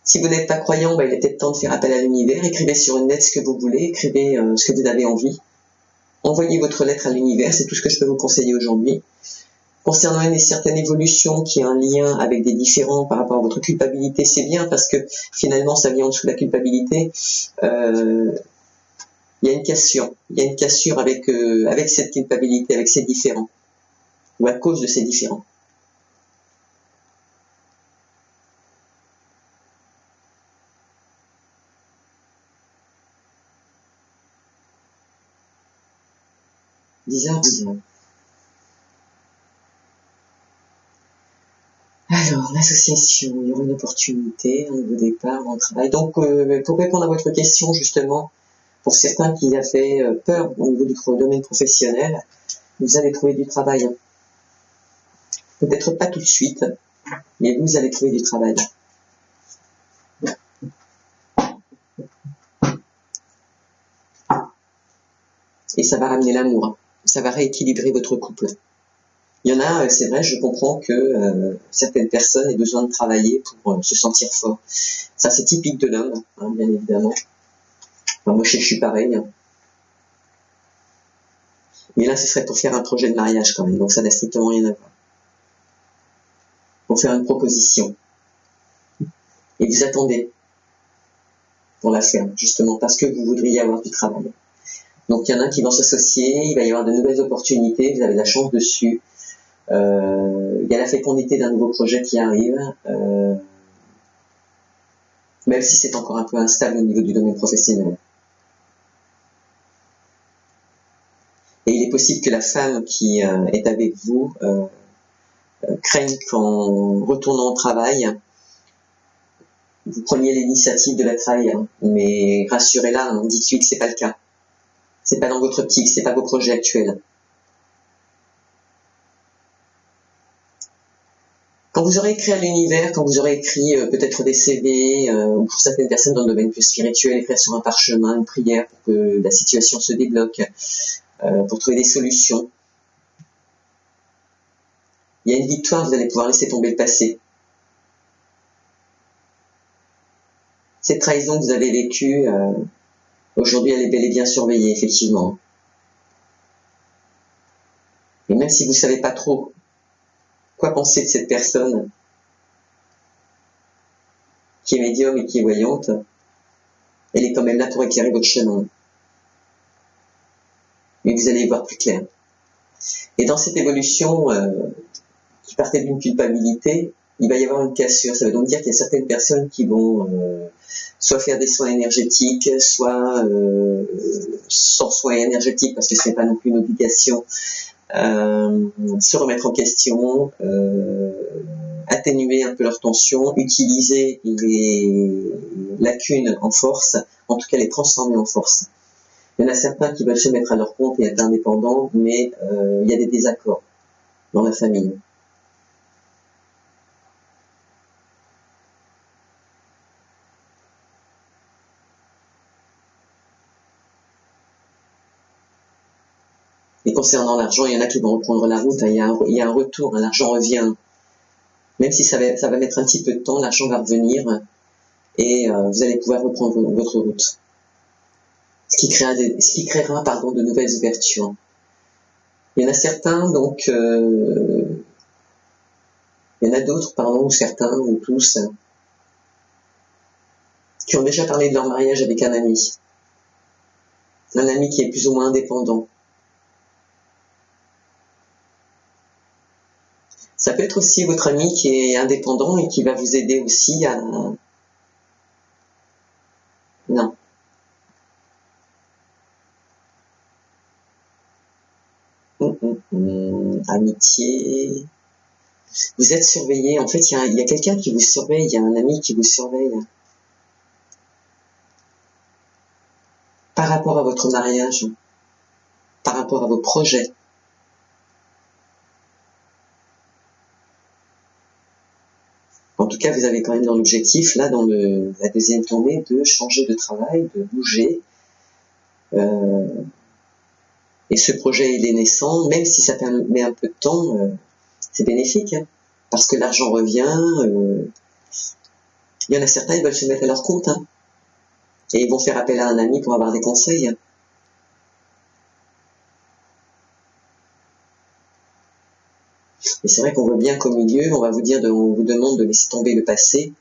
Si vous n'êtes pas croyant, il est peut-être temps de faire appel à l'univers. Écrivez sur une lettre ce que vous voulez, écrivez ce que vous avez envie. Envoyez votre lettre à l'univers, c'est tout ce que je peux vous conseiller aujourd'hui. Concernant une certaine évolution qui a un lien avec des différends par rapport à votre culpabilité, c'est bien parce que finalement ça vient en dessous de la culpabilité. Il y a une cassure. Il y a une cassure avec cette culpabilité, avec ces différends, ou à cause de ces différends. Bizarre. Alors, l'association, il y aura une opportunité, un nouveau départ, un travail. Donc, pour répondre à votre question, justement, pour certains qui avaient peur au niveau du domaine professionnel, vous allez trouver du travail. Peut-être pas tout de suite, mais vous allez trouver du travail. Et ça va ramener l'amour. Ça va rééquilibrer votre couple. Il y en a, c'est vrai, je comprends que certaines personnes aient besoin de travailler pour se sentir fort. Ça, c'est typique de l'homme, hein, bien évidemment. Enfin, moi, je suis pareil. Hein. Mais là, ce serait pour faire un projet de mariage quand même, donc ça n'a strictement rien à voir. Pour faire une proposition. Et vous attendez pour la faire, justement, parce que vous voudriez avoir du travail. Donc, il y en a qui vont s'associer, il va y avoir de nouvelles opportunités, vous avez de la chance dessus. Il y a la fécondité d'un nouveau projet qui arrive, même si c'est encore un peu instable au niveau du domaine professionnel. Et il est possible que la femme qui est avec vous craigne qu'en retournant au travail, vous preniez l'initiative de la trahir. Mais rassurez-la, dites-lui que c'est pas le cas. C'est pas dans votre optique, c'est pas vos projets actuels. Quand vous aurez écrit à l'univers, quand vous aurez écrit peut-être des CV, ou pour certaines personnes dans le domaine plus spirituel, écrire sur un parchemin, une prière pour que la situation se débloque, pour trouver des solutions. Il y a une victoire, vous allez pouvoir laisser tomber le passé. Cette trahison que vous avez vécue, aujourd'hui elle est bel et bien surveillée, effectivement. Et même si vous ne savez pas trop quoi penser de cette personne qui est médium et qui est voyante, elle est quand même là pour éclairer votre chemin. Mais vous allez y voir plus clair. Et dans cette évolution qui partait d'une culpabilité, il va y avoir une cassure. Ça veut donc dire qu'il y a certaines personnes qui vont soit faire des soins énergétiques, soit sans soins énergétiques, parce que ce n'est pas non plus une obligation, se remettre en question, atténuer un peu leur tension, utiliser les lacunes en force, en tout cas les transformer en force. Il y en a certains qui veulent se mettre à leur compte et être indépendants, mais il y a des désaccords dans la famille. Et concernant l'argent, il y en a qui vont reprendre la route, il y a un retour, l'argent revient. Même si ça va mettre un petit peu de temps, l'argent va revenir et vous allez pouvoir reprendre votre route. ce qui créera pardon, de nouvelles ouvertures. Il y en a certains, donc, il y en a d'autres, pardon, ou certains, ou tous, qui ont déjà parlé de leur mariage avec un ami qui est plus ou moins indépendant. Ça peut être aussi votre ami qui est indépendant et qui va vous aider aussi à... Non. Amitié. Vous êtes surveillé. En fait, il y a quelqu'un qui vous surveille. Il y a un ami qui vous surveille. Par rapport à votre mariage. Par rapport à vos projets. En tout cas, vous avez quand même dans l'objectif, là, dans la deuxième tournée, de changer de travail, de bouger. Et ce projet, il est naissant, même si ça met un peu de temps, c'est bénéfique, hein, parce que l'argent revient. Il y en a certains, ils veulent se mettre à leur compte, hein, et ils vont faire appel à un ami pour avoir des conseils. Hein. Et c'est vrai qu'on voit bien qu'au milieu, on vous demande de laisser tomber le passé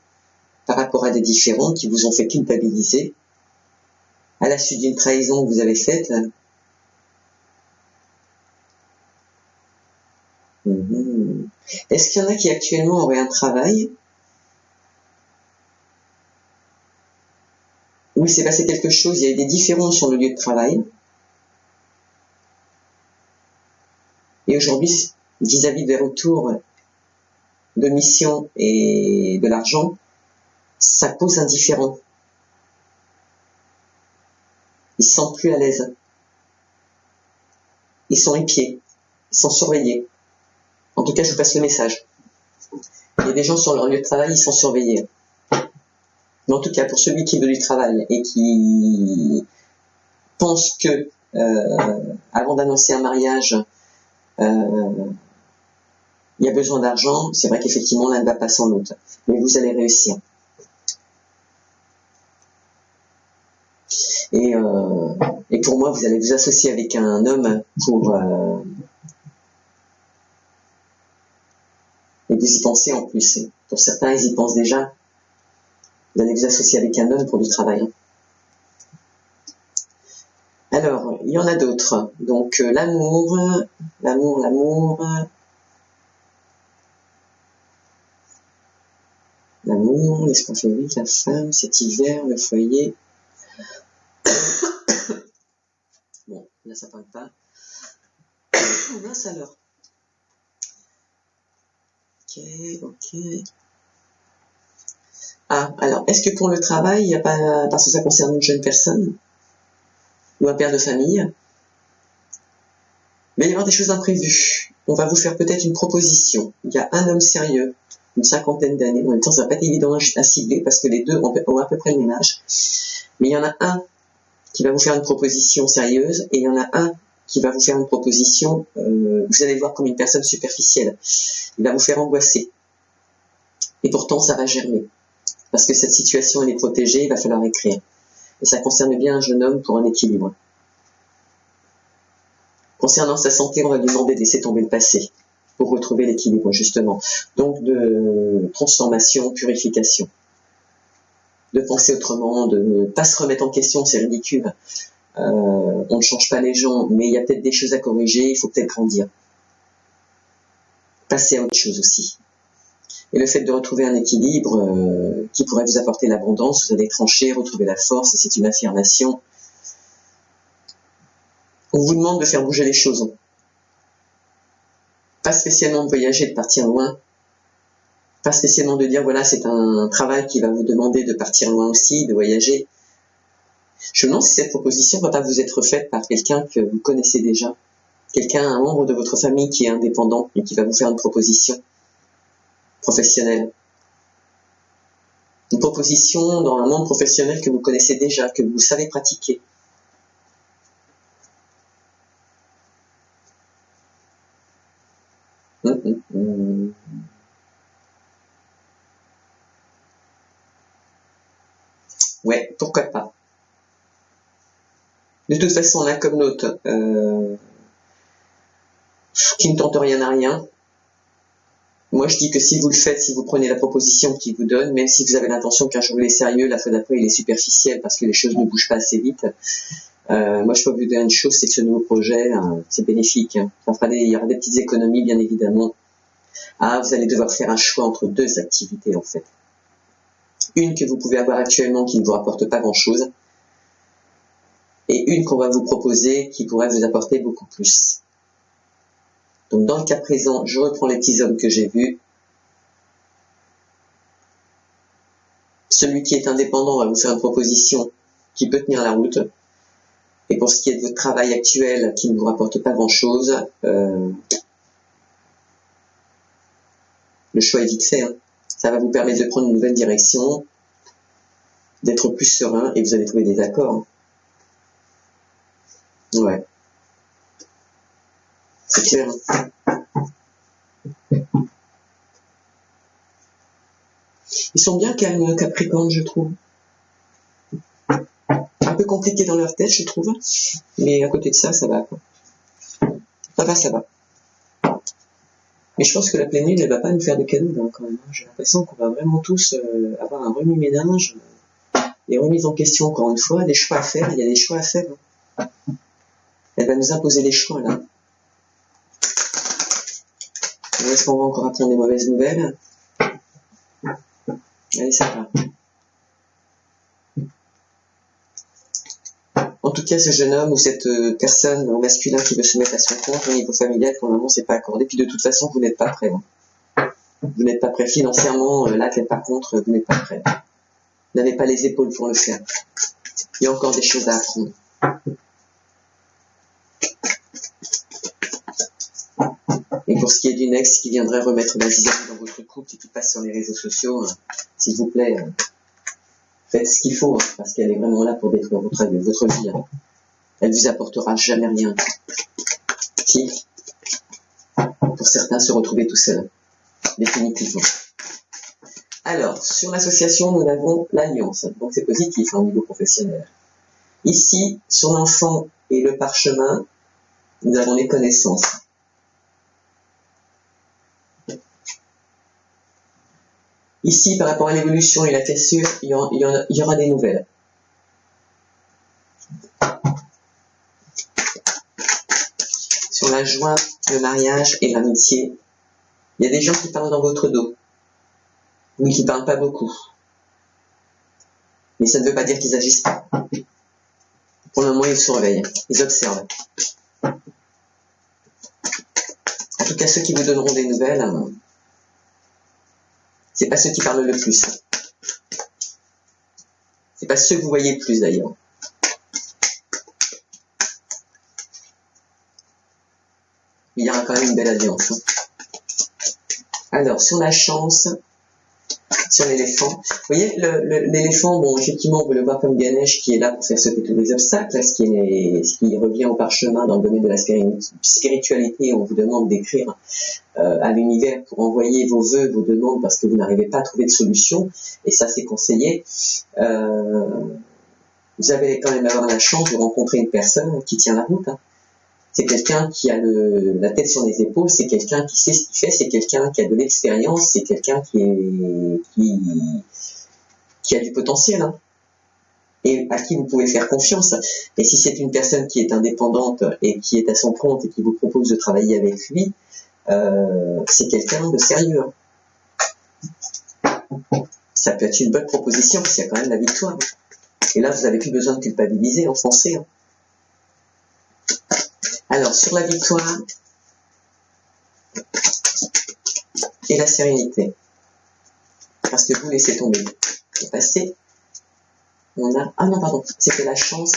par rapport à des différends qui vous ont fait culpabiliser à la suite d'une trahison que vous avez faite. Est-ce qu'il y en a qui actuellement auraient un travail où il s'est passé quelque chose, il y a eu des différends sur le lieu de travail, et aujourd'hui, vis-à-vis des retours de mission et de l'argent, ça pose un différend. Ils se sentent plus à l'aise. Ils sont épiés. Ils sont surveillés. En tout cas, je vous passe le message. Il y a des gens sur leur lieu de travail, ils sont surveillés. Mais en tout cas, pour celui qui veut du travail et qui pense que, avant d'annoncer un mariage, il y a besoin d'argent, c'est vrai qu'effectivement, l'un ne va pas sans l'autre. Mais vous allez réussir. Et pour moi, vous allez vous associer avec un homme et vous y pensez en plus. Pour certains, ils y pensent déjà. Vous allez vous associer avec un homme pour du travail. Alors, il y en a d'autres. Donc, l'amour, l'espoir féerique, la femme, cet hiver, le foyer. Bon, là, ça parle pas. Mince alors. Ok. Ah, alors, est-ce que pour le travail, il n'y a pas, parce que ça concerne une jeune personne, ou un père de famille, mais il va y avoir des choses imprévues. On va vous faire peut-être une proposition. Il y a un homme sérieux, une cinquantaine d'années, en même temps, ça va pas être évident à cibler, parce que les deux ont à peu près le même âge. Mais il y en a un qui va vous faire une proposition sérieuse, et il y en a un qui va vous faire une proposition, vous allez le voir comme une personne superficielle. Il va vous faire angoisser. Et pourtant, ça va germer. Parce que cette situation, elle est protégée, il va falloir écrire. Et ça concerne bien un jeune homme pour un équilibre. Concernant sa santé, on va lui demander de laisser tomber le passé pour retrouver l'équilibre, justement. Donc, de transformation, purification. De penser autrement, de ne pas se remettre en question, c'est ridicule. On ne change pas les gens, mais il y a peut-être des choses à corriger, il faut peut-être grandir. Passer à autre chose aussi. Et le fait de retrouver un équilibre qui pourrait vous apporter l'abondance, vous allez trancher, retrouver la force, et c'est une affirmation. On vous demande de faire bouger les choses. Pas spécialement de voyager, de partir loin. Pas spécialement de dire, voilà, c'est un travail qui va vous demander de partir loin aussi, de voyager. Je me demande si cette proposition ne va pas vous être faite par quelqu'un que vous connaissez déjà. Un membre de votre famille qui est indépendant et qui va vous faire une proposition professionnelle. Une proposition dans un monde professionnel que vous connaissez déjà, que vous savez pratiquer. Ouais, pourquoi pas. De toute façon, l'un comme l'autre, qui ne tente rien n'a rien. Moi, je dis que si vous le faites, si vous prenez la proposition qu'il vous donne, même si vous avez l'intention qu'un jour il est sérieux, la fois d'après il est superficiel parce que les choses ne bougent pas assez vite. Moi, je peux vous dire une chose, c'est que ce nouveau projet, c'est bénéfique. Il y aura des petites économies, bien évidemment. Vous allez devoir faire un choix entre deux activités, en fait. Une que vous pouvez avoir actuellement qui ne vous rapporte pas grand-chose, et une qu'on va vous proposer qui pourrait vous apporter beaucoup plus. Donc dans le cas présent, je reprends les petits hommes que j'ai vus. Celui qui est indépendant va vous faire une proposition qui peut tenir la route. Et pour ce qui est de votre travail actuel qui ne vous rapporte pas grand-chose, le choix est vite fait. Ça va vous permettre de prendre une nouvelle direction, d'être plus serein et vous allez trouver des accords. Ouais. C'est clair. Ils sont bien calmes, Capricorne, je trouve. Un peu compliqués dans leur tête, je trouve. Mais à côté de ça, ça va, quoi. Ça va. Mais je pense que la pleine lune, elle va pas nous faire de cadeaux, quand même. J'ai l'impression qu'on va vraiment tous avoir un remue-ménage, des remises en question, encore une fois, des choix à faire. Il y a des choix à faire. Elle va nous imposer les choix, là. Est-ce qu'on va encore apprendre des mauvaises nouvelles? Allez, ça va. En tout cas, ce jeune homme ou cette personne au masculin qui veut se mettre à son compte au niveau familial, pour le moment, c'est pas accordé. Puis de toute façon, vous n'êtes pas prêt. Vous n'êtes pas prêt financièrement. Là, par contre, vous n'êtes pas prêt. Vous n'avez pas les épaules pour le faire. Il y a encore des choses à apprendre. Et pour ce qui est d'une ex qui viendrait remettre la zizanie dans votre couple et qui passe sur les réseaux sociaux, s'il vous plaît, faites ce qu'il faut, parce qu'elle est vraiment là pour détruire votre vie. Elle vous apportera jamais rien. Si, pour certains, se retrouver tout seul, définitivement. Alors, sur l'association, nous avons l'alliance, donc c'est positif au niveau professionnel. Ici, sur l'enfant et le parchemin, nous avons les connaissances. Ici, par rapport à l'évolution et la cassure, il y aura des nouvelles. Sur la joie, le mariage et l'amitié, il y a des gens qui parlent dans votre dos, mais qui ne parlent pas beaucoup. Mais ça ne veut pas dire qu'ils agissent pas. Pour le moment, ils surveillent, ils observent. En tout cas, ceux qui vous donneront des nouvelles, c'est pas ceux qui parlent le plus. C'est pas ceux que vous voyez le plus d'ailleurs. Il y aura quand même une belle alliance. Alors, sur la chance, sur l'éléphant. Vous voyez, l'éléphant, bon, effectivement, on peut le voir comme Ganesh qui est là pour faire sauter tous les obstacles, ce qui revient au parchemin dans le domaine de la spiritualité. On vous demande d'écrire à l'univers pour envoyer vos vœux, vos demandes, parce que vous n'arrivez pas à trouver de solution, et ça c'est conseillé. Vous allez quand même avoir la chance de rencontrer une personne qui tient la route. C'est quelqu'un qui a la tête sur les épaules, c'est quelqu'un qui sait ce qu'il fait, c'est quelqu'un qui a de l'expérience, c'est quelqu'un qui a du potentiel, et à qui vous pouvez faire confiance. Et si c'est une personne qui est indépendante et qui est à son compte et qui vous propose de travailler avec lui, c'est quelqu'un de sérieux. Ça peut être une bonne proposition, parce qu'il y a quand même la victoire. Et là, vous n'avez plus besoin de culpabiliser, enfoncer. Alors, sur la victoire et la sérénité, parce que vous laissez tomber le passé, on a... Ah non, pardon, c'était la chance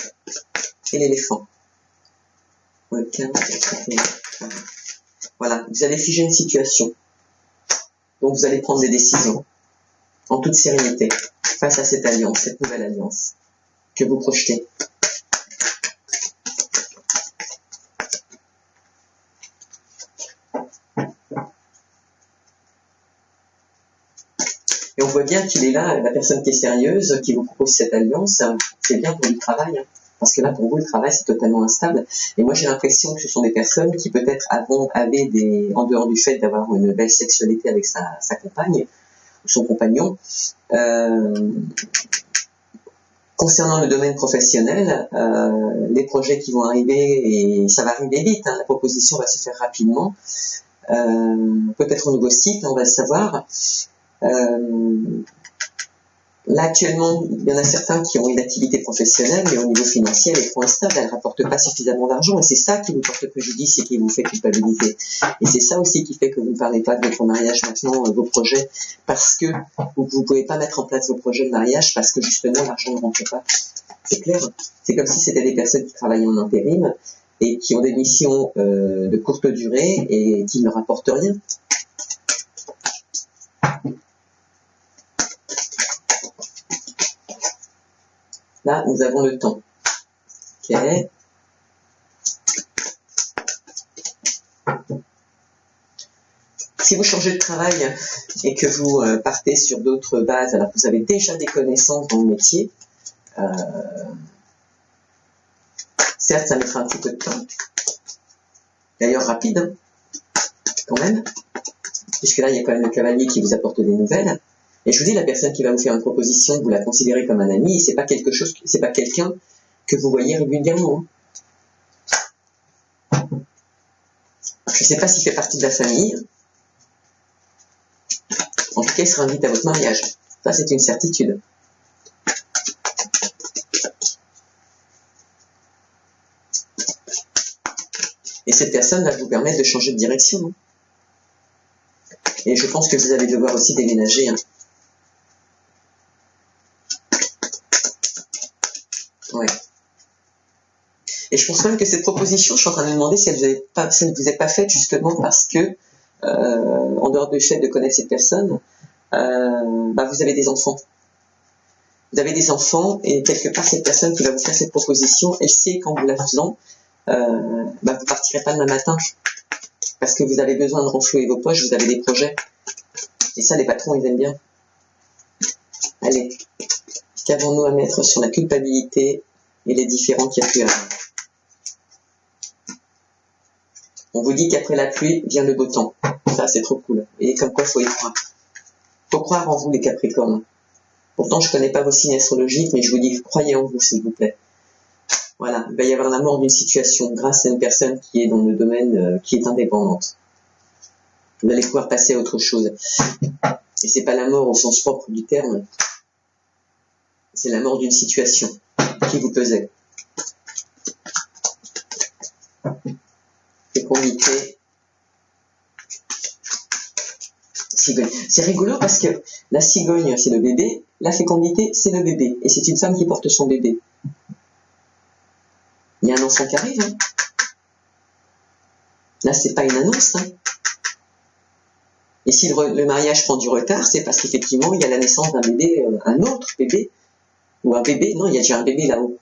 et l'éléphant. Voilà, vous allez figer une situation. Donc, vous allez prendre des décisions en toute sérénité face à cette alliance, cette nouvelle alliance que vous projetez. Et on voit bien qu'il est là, la personne qui est sérieuse, qui vous propose cette alliance, c'est bien pour du travail. Parce que là, pour vous, le travail, c'est totalement instable. Et moi, j'ai l'impression que ce sont des personnes qui, peut-être, avant, avaient en dehors du fait d'avoir une belle sexualité avec sa compagne, ou son compagnon, concernant le domaine professionnel, les projets qui vont arriver, et ça va arriver vite, hein, la proposition va se faire rapidement, peut-être au nouveau site, on va le savoir. Là, actuellement, il y en a certains qui ont une activité professionnelle, mais au niveau financier, elle est trop instable, elle ne rapporte pas suffisamment d'argent, et c'est ça qui vous porte préjudice et qui vous fait culpabiliser. Et c'est ça aussi qui fait que vous ne parlez pas de votre mariage maintenant, vos projets, parce que vous ne pouvez pas mettre en place vos projets de mariage, parce que justement, l'argent ne rentre pas. C'est clair. C'est comme si c'était des personnes qui travaillent en intérim, et qui ont des missions de courte durée, et qui ne rapportent rien. Là, nous avons le temps. Ok. Si vous changez de travail et que vous partez sur d'autres bases, alors que vous avez déjà des connaissances dans le métier, certes, ça mettra un petit peu de temps. D'ailleurs, rapide, hein, quand même. Puisque là, il y a quand même le cavalier qui vous apporte des nouvelles. Et je vous dis, la personne qui va vous faire une proposition, vous la considérez comme un ami, c'est pas quelque chose, c'est pas quelqu'un que vous voyez régulièrement. Je sais pas s'il fait partie de la famille. En tout cas, il sera invité à votre mariage. Ça, c'est une certitude. Et cette personne va vous permettre de changer de direction. Et je pense que vous allez devoir aussi déménager. Hein. Ouais. Et je pense même que cette proposition, je suis en train de me demander si elle ne vous est pas faite justement parce que, en dehors du fait de connaître cette personne, vous avez des enfants. Vous avez des enfants et quelque part cette personne qui va vous faire cette proposition, elle sait qu'en vous la faisant, vous partirez pas demain matin parce que vous avez besoin de renflouer vos poches, vous avez des projets. Et ça, les patrons, ils aiment bien. Allez, qu'avons-nous à mettre sur la culpabilité et les différents qu'il y a pu avoir. On vous dit qu'après la pluie vient le beau temps. Ça, c'est trop cool. Et comme quoi, il faut y croire. Faut croire en vous, les Capricornes. Pourtant, je connais pas vos signes astrologiques, mais je vous dis, croyez en vous, s'il vous plaît. Voilà, il va y avoir la mort d'une situation grâce à une personne qui est dans le domaine, qui est indépendante. Vous allez pouvoir passer à autre chose. Et c'est pas la mort au sens propre du terme. C'est la mort d'une situation qui vous pesait. Fécondité. Cigogne. C'est rigolo parce que la cigogne, c'est le bébé, la fécondité, c'est le bébé. Et c'est une femme qui porte son bébé. Il y a un enfant qui arrive. Hein. Là, c'est pas une annonce. Hein. Et si le mariage prend du retard, c'est parce qu'effectivement, il y a la naissance d'un bébé, un autre bébé, ou un bébé. Non, il y a déjà un bébé là-haut.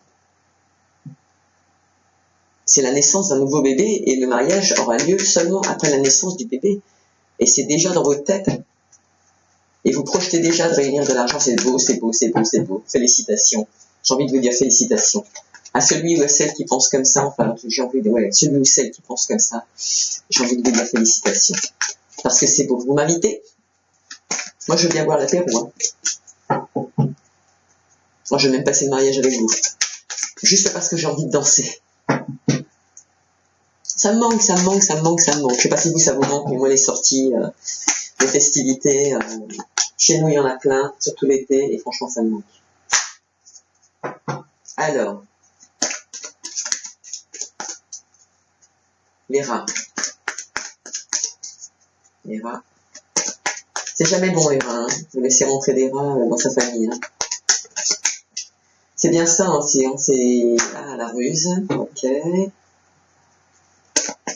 C'est la naissance d'un nouveau bébé et le mariage aura lieu seulement après la naissance du bébé. Et c'est déjà dans votre tête. Et vous projetez déjà de réunir de l'argent. C'est beau, c'est beau, c'est beau, c'est beau. Félicitations. J'ai envie de vous dire félicitations. À celui ou à celle qui pense comme ça, enfin, j'ai envie de, ouais, celui ou celle qui pense comme ça, j'ai envie de vous dire félicitations. Parce que c'est beau. Vous m'invitez? Moi, je veux bien boire l'apéro. Hein. Moi, je veux même passer le mariage avec vous. Juste parce que j'ai envie de danser. Ça me manque, ça me manque, ça me manque, ça me manque. Je sais pas si vous, ça vous manque, mais moi, les sorties, les festivités, chez nous, il y en a plein, surtout l'été, et franchement, ça me manque. Alors, les rats. Les rats. C'est jamais bon, les rats. Hein. Vous laissez rentrer des rats dans sa famille. Hein. C'est bien ça aussi. Hein. C'est la ruse. Ok.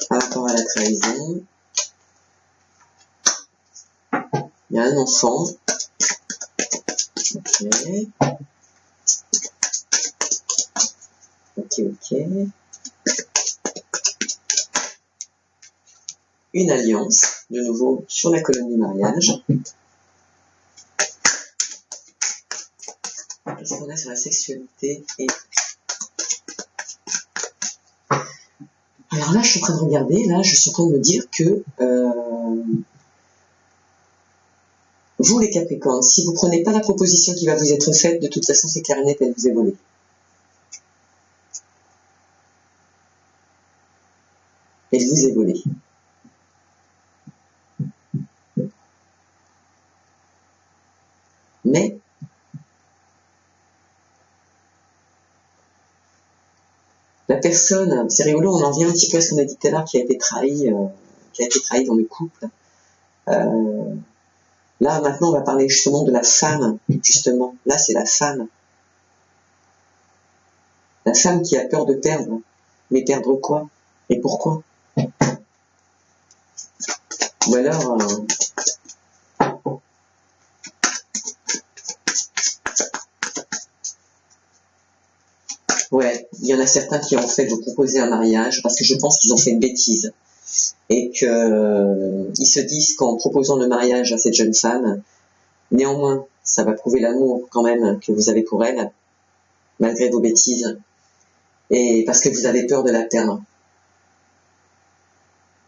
Par rapport à la trahison. Il y a un enfant. Ok. Ok, ok. Une alliance, de nouveau, sur la colonne du mariage. Qu'est-ce qu'on a sur la sexualité et Alors là, je suis en train de regarder, là, je suis en train de me dire que vous, les Capricornes, si vous prenez pas la proposition qui va vous être faite, de toute façon, c'est clair et net, elle vous est volée. Elle vous est volée. Mais la personne, c'est rigolo, on en vient un petit peu à ce qu'on a dit tout à l'heure, qui a été trahi dans le couple. Là, maintenant, on va parler justement de la femme, justement. Là, c'est la femme. La femme qui a peur de perdre. Mais perdre quoi? Et pourquoi? Ou alors... ouais, il y en a certains qui ont fait vous proposer un mariage parce que je pense qu'ils ont fait une bêtise. Et que ils se disent qu'en proposant le mariage à cette jeune femme, néanmoins, ça va prouver l'amour quand même que vous avez pour elle, malgré vos bêtises. Et parce que vous avez peur de la perdre.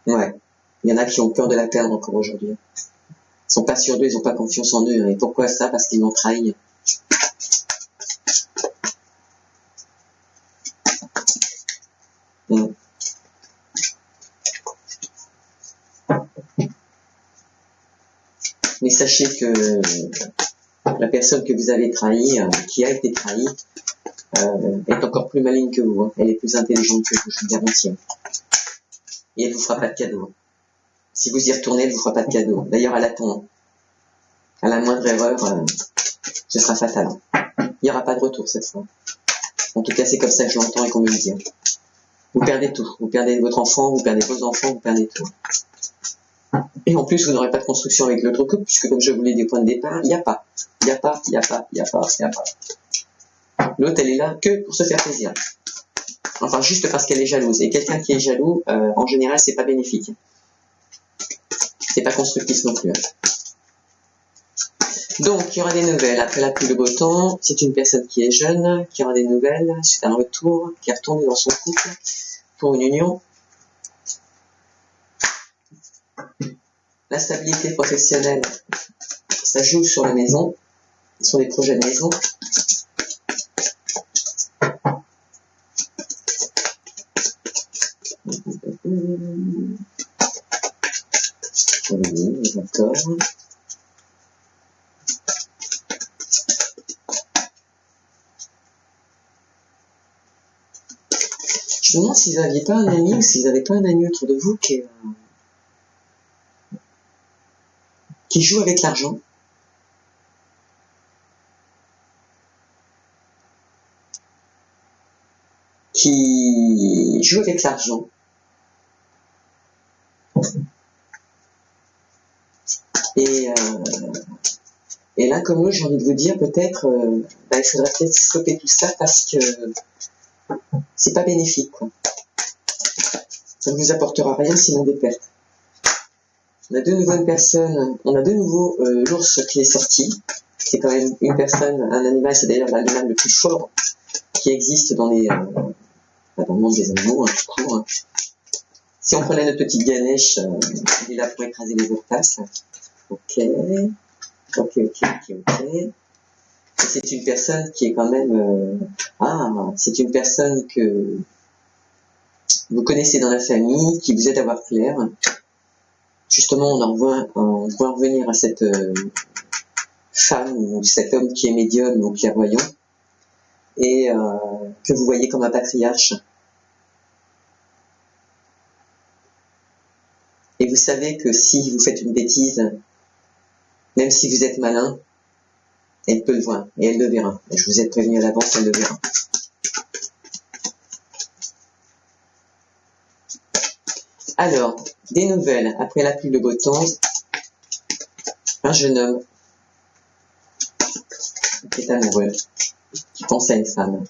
Ouais. Il y en a qui ont peur de la perdre encore aujourd'hui. Ils sont pas sûrs d'eux, ils ont pas confiance en eux. Et pourquoi ça? Parce qu'ils l'ont trahi. Mais sachez que la personne que vous avez trahie, qui a été trahie, est encore plus maligne que vous. Hein. Elle est plus intelligente que vous, je vous garantis. Et elle vous fera pas de cadeau. Si vous y retournez, elle vous fera pas de cadeau. D'ailleurs, elle attend. À la moindre erreur, ce sera fatal. Il n'y aura pas de retour cette fois. En tout cas, c'est comme ça que je l'entends et qu'on me le dit. Vous perdez tout. Vous perdez votre enfant, vous perdez vos enfants, vous perdez tout. Et en plus, vous n'aurez pas de construction avec l'autre couple, puisque comme je vous l'ai dit au point de départ, il n'y a pas. L'autre, elle est là que pour se faire plaisir. Enfin, juste parce qu'elle est jalouse. Et quelqu'un qui est jaloux, en général, c'est pas bénéfique. C'est pas constructif non plus. Donc, il y aura des nouvelles. Après la pluie, le beau temps, c'est une personne qui est jeune, qui aura des nouvelles, suite à un retour, qui est retourné dans son couple pour une union. La stabilité professionnelle, ça joue sur la maison, sur les projets de maison. Oui, d'accord. Je me demande si vous n'aviez pas un ami ou si vous n'avez pas un ami autour de vous qui joue avec l'argent. Qui joue avec l'argent. Et là, comme moi, j'ai envie de vous dire, peut-être, il faudrait peut-être stopper tout ça parce que c'est pas bénéfique, quoi. Ça ne vous apportera rien sinon des pertes. On a de nouvelles personnes, on a de nouveau l'ours qui est sorti. C'est quand même une personne, un animal, c'est d'ailleurs l'animal le plus fort qui existe dans le monde des animaux, hein, tout court. Hein. Si on prenait notre petite Ganesh, il est là pour écraser les urpasses. Ok. C'est une personne qui est quand même... c'est une personne que vous connaissez dans la famille, qui vous aide à voir clair. Justement, on voit revenir à cette femme ou cet homme qui est médium ou clairvoyant et que vous voyez comme un patriarche. Et vous savez que si vous faites une bêtise, même si vous êtes malin, elle peut le voir et elle le verra. Et je vous ai prévenu à l'avance, elle le verra. Alors, des nouvelles. Après la pluie, le beau temps, un jeune homme qui est amoureux, qui pense à une femme.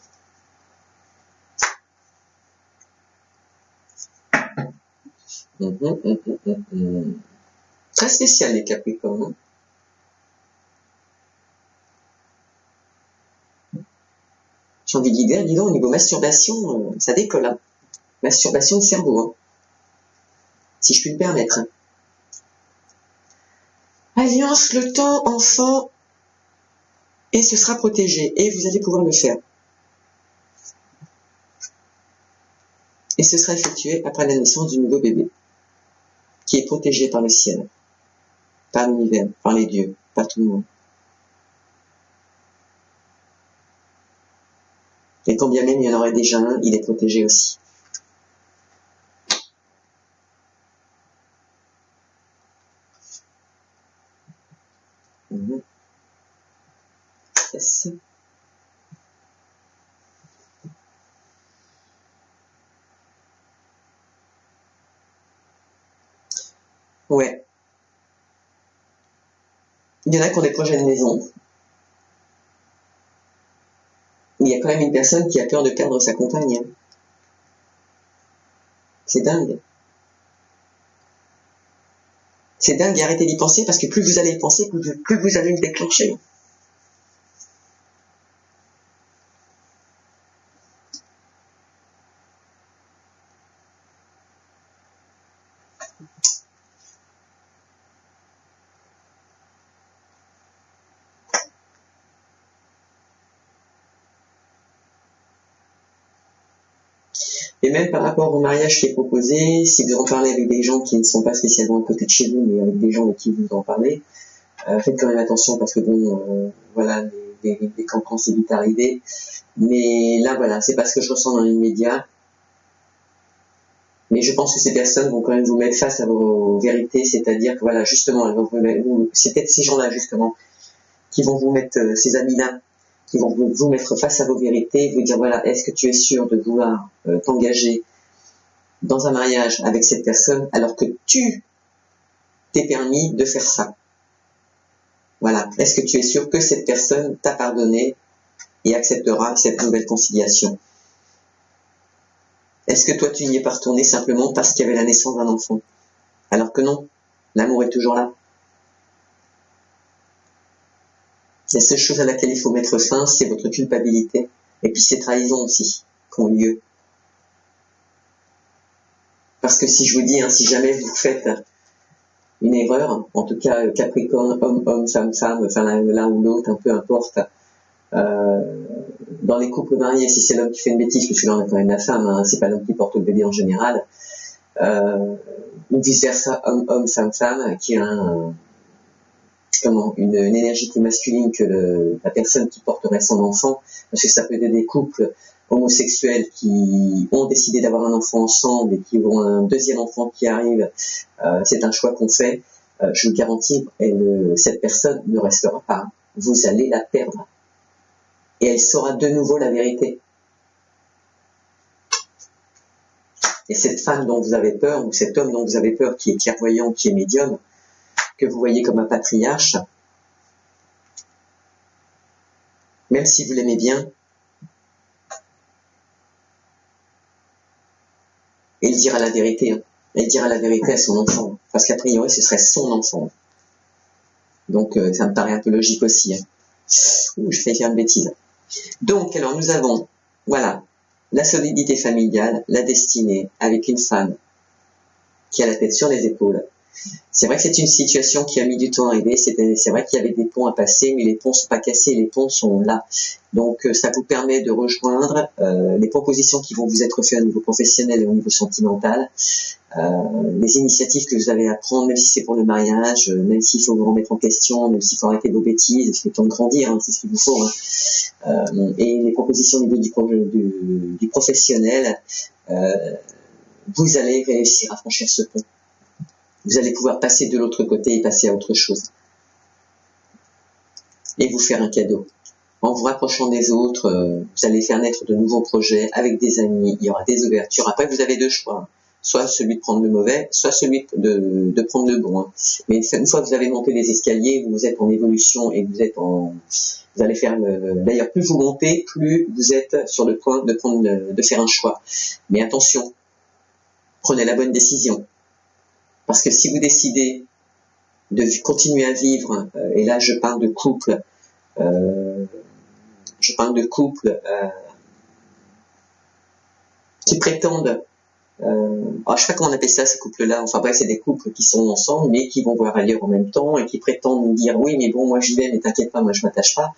Très spécial les Capricornes. J'ai envie de dire, dis donc, au niveau masturbation, ça décolle. Hein. Masturbation de cerveau, hein, si je puis me permettre. Alliance, le temps, enfant, et ce sera protégé, et vous allez pouvoir le faire. Et ce sera effectué après la naissance du nouveau bébé, qui est protégé par le ciel, par l'univers, par les dieux, par tout le monde. Et quand bien même il y en aurait déjà un, il est protégé aussi. Yes. Ouais. Il y en a qui ont des projets de maison. Il y a quand même une personne qui a peur de perdre sa compagne. C'est dingue. C'est dingue, arrêtez d'y penser, parce que plus vous allez y penser, plus vous allez le déclencher. Et même par rapport au mariage qui est proposé, si vous en parlez avec des gens qui ne sont pas spécialement à côté de chez vous, mais avec des gens avec qui vous en parlez, faites quand même attention, parce que bon, voilà, des cancans, c'est vite arrivé. Mais là, voilà, c'est pas ce que je ressens dans l'immédiat. Mais je pense que ces personnes vont quand même vous mettre face à vos vérités, c'est-à-dire que voilà, justement, c'est peut-être ces gens-là, justement, qui vont vous mettre, ces amis-là, qui vont vous mettre face à vos vérités, vous dire voilà, est-ce que tu es sûr de vouloir t'engager dans un mariage avec cette personne alors que tu t'es permis de faire ça? Voilà, est-ce que tu es sûr que cette personne t'a pardonné et acceptera cette nouvelle conciliation? Est-ce que toi tu n'y es pas retourné simplement parce qu'il y avait la naissance d'un enfant? Alors que non, l'amour est toujours là. La seule chose à laquelle il faut mettre fin, c'est votre culpabilité. Et puis ces trahisons aussi, qui ont lieu. Parce que si je vous dis, hein, si jamais vous faites une erreur, en tout cas Capricorne, homme, femme, enfin l'un ou l'autre, un peu importe, dans les couples mariés, si c'est l'homme qui fait une bêtise, parce que là on a quand même la femme, hein, c'est pas l'homme qui porte le bébé en général, ou vice versa, homme, femme, qui a une énergie plus masculine que la personne qui porterait son enfant, parce que ça peut être des couples homosexuels qui ont décidé d'avoir un enfant ensemble et qui ont un deuxième enfant qui arrive, c'est un choix qu'on fait, je vous garantis, cette personne ne restera pas, vous allez la perdre. Et elle saura de nouveau la vérité. Et cette femme dont vous avez peur, ou cet homme dont vous avez peur, qui est clairvoyant, qui est médium, que vous voyez comme un patriarche, même si vous l'aimez bien, il dira la vérité. Hein. Il dira la vérité à son enfant. Parce qu'a priori, ce serait son enfant. Donc, ça me paraît un peu logique aussi. Hein. Ouh, je fais faire une bêtise. Donc, alors, nous avons, voilà, la solidité familiale, la destinée, avec une femme qui a la tête sur les épaules. C'est vrai que c'est une situation qui a mis du temps à arriver, c'est vrai qu'il y avait des ponts à passer, mais les ponts ne sont pas cassés, les ponts sont là. Donc ça vous permet de rejoindre les propositions qui vont vous être faites au niveau professionnel et au niveau sentimental, les initiatives que vous avez à prendre, même si c'est pour le mariage, même s'il faut vous remettre en question, même s'il faut arrêter vos bêtises, c'est le temps de grandir, hein, c'est ce qu'il vous faut. Hein. Et les propositions au niveau du professionnel, vous allez réussir à franchir ce pont. Vous allez pouvoir passer de l'autre côté et passer à autre chose. Et vous faire un cadeau. En vous rapprochant des autres, vous allez faire naître de nouveaux projets avec des amis, il y aura des ouvertures. Après, vous avez deux choix. Soit celui de prendre le mauvais, soit celui de prendre le bon. Hein. Mais une fois que vous avez monté les escaliers, vous êtes en évolution et vous allez faire d'ailleurs, plus vous montez, plus vous êtes sur le point de faire un choix. Mais attention, prenez la bonne décision. Parce que si vous décidez de continuer à vivre, et là je parle de couple, qui prétendent je sais pas comment on appelle ça, ces couples-là. Enfin bref, c'est des couples qui sont ensemble, mais qui vont voir ailleurs en même temps et qui prétendent nous dire oui, mais bon, moi j'y vais, mais t'inquiète pas, moi je m'attache pas.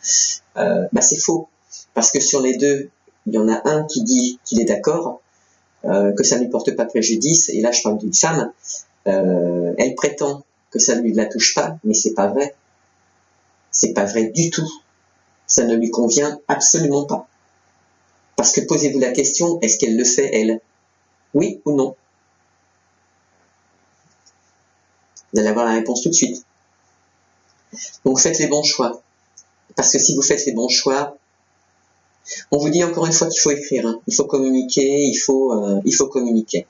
C'est faux, parce que sur les deux, il y en a un qui dit qu'il est d'accord, que ça ne lui porte pas préjudice. Et là, je parle d'une femme. Elle prétend que ça ne la touche pas, mais c'est pas vrai. C'est pas vrai du tout. Ça ne lui convient absolument pas. Parce que posez-vous la question, est-ce qu'elle le fait, elle? Oui ou non? Vous allez avoir la réponse tout de suite. Donc faites les bons choix. Parce que si vous faites les bons choix, on vous dit encore une fois qu'il faut écrire. Hein. Il faut communiquer, il faut communiquer.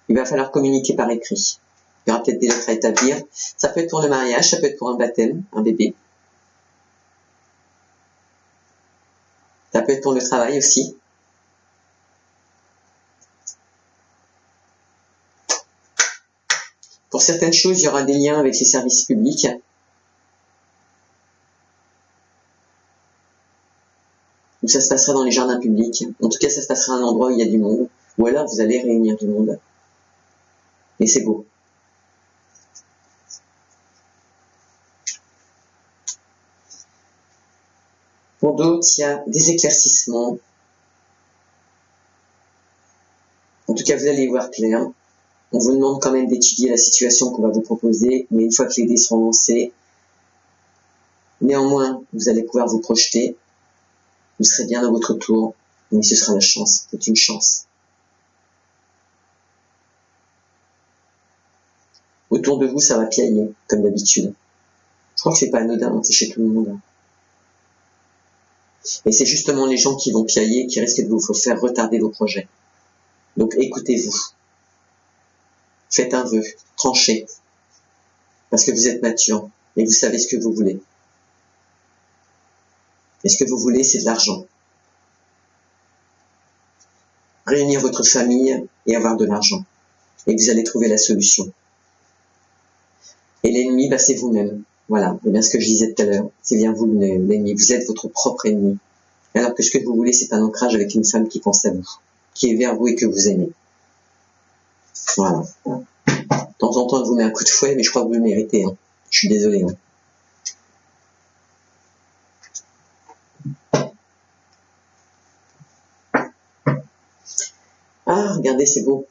Il va falloir communiquer par écrit. Il y aura peut-être des lettres à établir. Ça peut être pour le mariage, ça peut être pour un baptême, un bébé. Ça peut être pour le travail aussi. Pour certaines choses, il y aura des liens avec les services publics. Ou ça se passera dans les jardins publics. En tout cas, ça se passera à un endroit où il y a du monde. Ou alors, vous allez réunir du monde. Et c'est beau. Pour d'autres, il y a des éclaircissements. En tout cas, vous allez y voir clair. On vous demande quand même d'étudier la situation qu'on va vous proposer, mais une fois que les dés seront lancés, néanmoins, vous allez pouvoir vous projeter. Vous serez bien dans votre tour, mais ce sera la chance. C'est une chance. Autour de vous, ça va piailler, comme d'habitude. Je crois que c'est pas anodin, c'est chez tout le monde. Et c'est justement les gens qui vont piailler qui risquent de vous faire retarder vos projets. Donc écoutez-vous. Faites un vœu, tranchez. Parce que vous êtes mature et vous savez ce que vous voulez. Et ce que vous voulez, c'est de l'argent. Réunir votre famille et avoir de l'argent. Et vous allez trouver la solution. Et l'ennemi, c'est vous-même. Voilà, et bien ce que je disais tout à l'heure, c'est bien vous l'ennemi. Vous êtes votre propre ennemi. Alors que ce que vous voulez, c'est un ancrage avec une femme qui pense à vous, qui est vers vous et que vous aimez. Voilà. De temps en temps, elle vous met un coup de fouet, mais je crois que vous le méritez. Hein. Je suis désolé. Ah, regardez, c'est beau.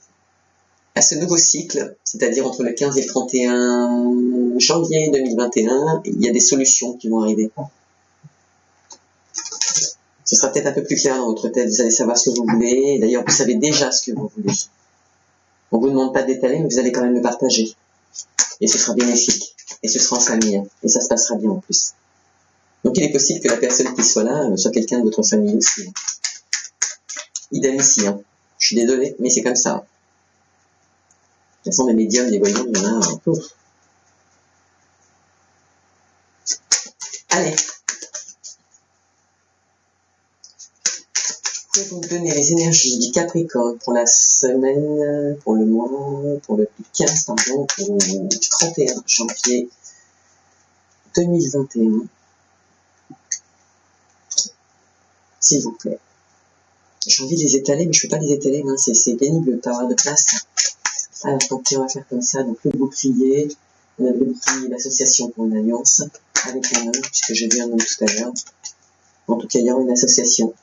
À ce nouveau cycle, c'est-à-dire entre le 15 et le 31 janvier 2021, il y a des solutions qui vont arriver. Ce sera peut-être un peu plus clair dans votre tête, vous allez savoir ce que vous voulez, d'ailleurs vous savez déjà ce que vous voulez. On ne vous demande pas d'étaler, mais vous allez quand même le partager. Et ce sera bénéfique, et ce sera en famille, et ça se passera bien en plus. Donc il est possible que la personne qui soit là soit quelqu'un de votre famille aussi. Idem ici, hein. Je suis désolé, mais c'est comme ça. De toute façon, les médiums, les voyants, il y en a un peu. Allez. Je vais vous donner les énergies du Capricorne pour la semaine, pour le mois, pour le 15, pardon, pour le 31 janvier 2021. S'il vous plaît. J'ai envie de les étaler, mais je ne peux pas les étaler, hein. C'est pénible de pas avoir de place. Alors, tant pis, on va faire comme ça. Donc, le bouclier, on a le bouclier, l'association pour une alliance, avec un homme, puisque j'ai vu un homme tout à l'heure. En tout cas, il y aura une association,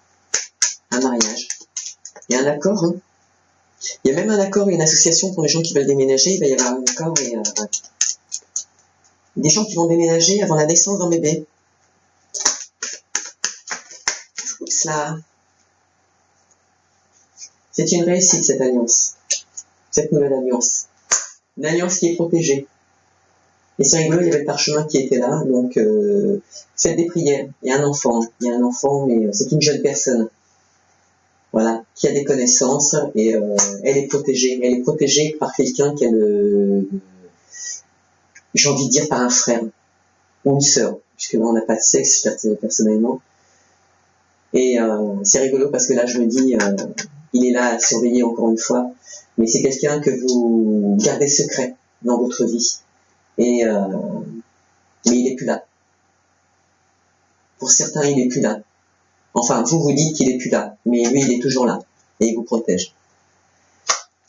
un mariage. Il y a un accord, hein. Il y a même un accord et une association pour les gens qui veulent déménager. Il va y avoir un accord et des gens qui vont déménager avant la naissance d'un bébé. Cela, c'est une réussite, cette alliance. Cette nouvelle alliance. Une alliance qui est protégée. Et c'est rigolo, il y avait le parchemin qui était là, donc faites des prières. Il y a un enfant, mais c'est une jeune personne. Voilà, qui a des connaissances et elle est protégée. Elle est protégée par quelqu'un qu'elle, j'ai envie de dire par un frère ou une sœur, puisque là on n'a pas de sexe personnellement. Et c'est rigolo parce que là je me dis, il est là à surveiller encore une fois, mais c'est quelqu'un que vous gardez secret dans votre vie. Et mais il est plus là. Pour certains, il est plus là. Enfin, vous dites qu'il est plus là, mais lui, il est toujours là et il vous protège.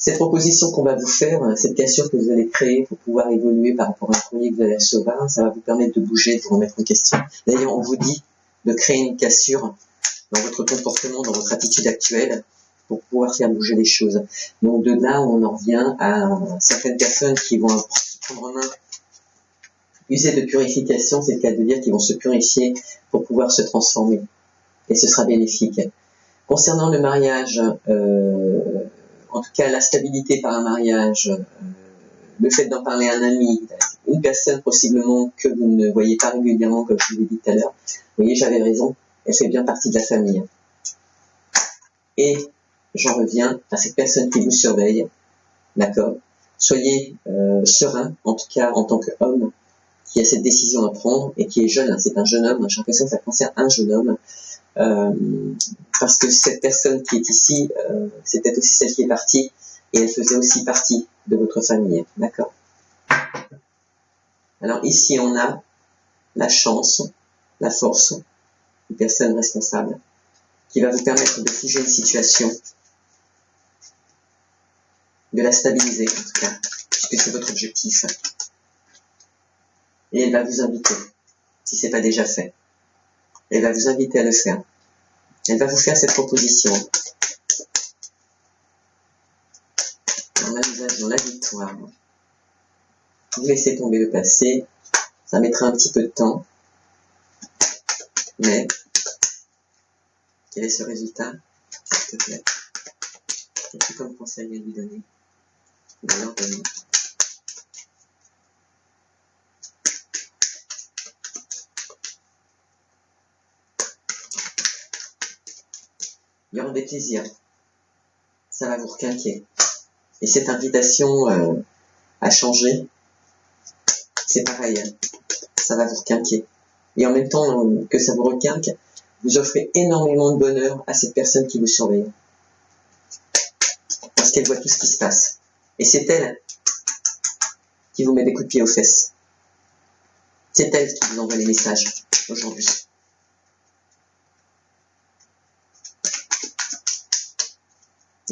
Cette proposition qu'on va vous faire, cette cassure que vous allez créer pour pouvoir évoluer par rapport à un courrier que vous allez recevoir, ça va vous permettre de bouger, de vous remettre en question. D'ailleurs, on vous dit de créer une cassure dans votre comportement, dans votre attitude actuelle, pour pouvoir faire bouger les choses. Donc de là, on en revient à certaines personnes qui vont prendre en main, user de purification, c'est le cas de dire qu'ils vont se purifier pour pouvoir se transformer. Et ce sera bénéfique. Concernant le mariage, en tout cas la stabilité par un mariage, le fait d'en parler à un ami, une personne possiblement que vous ne voyez pas régulièrement, comme je vous l'ai dit tout à l'heure, vous voyez, j'avais raison, elle fait bien partie de la famille. Et j'en reviens à cette personne qui vous surveille, d'accord? Soyez serein, en tout cas en tant qu'homme, qui a cette décision à prendre et qui est jeune, c'est un jeune homme, j'ai l'impression que ça concerne un jeune homme, parce que cette personne qui est ici, c'est peut-être aussi celle qui est partie, et elle faisait aussi partie de votre famille, d'accord? Alors ici, on a la chance, la force, une personne responsable, qui va vous permettre de figer une situation, de la stabiliser en tout cas, puisque c'est votre objectif. Et elle va vous inviter, si c'est pas déjà fait. Elle va vous inviter à le faire. Elle va vous faire cette proposition. Dans la victoire. Vous laissez tomber le passé. Ça mettra un petit peu de temps. Mais, quel est ce résultat? S'il te plaît. Qu'as-tu comme conseil à lui donner? Alors, donne-moi. Il y aura des plaisirs. Ça va vous requinquer. Et cette invitation à changer, c'est pareil. Ça va vous requinquer. Et en même temps que ça vous requinque, vous offrez énormément de bonheur à cette personne qui vous surveille. Parce qu'elle voit tout ce qui se passe. Et c'est elle qui vous met des coups de pied aux fesses. C'est elle qui vous envoie les messages aujourd'hui.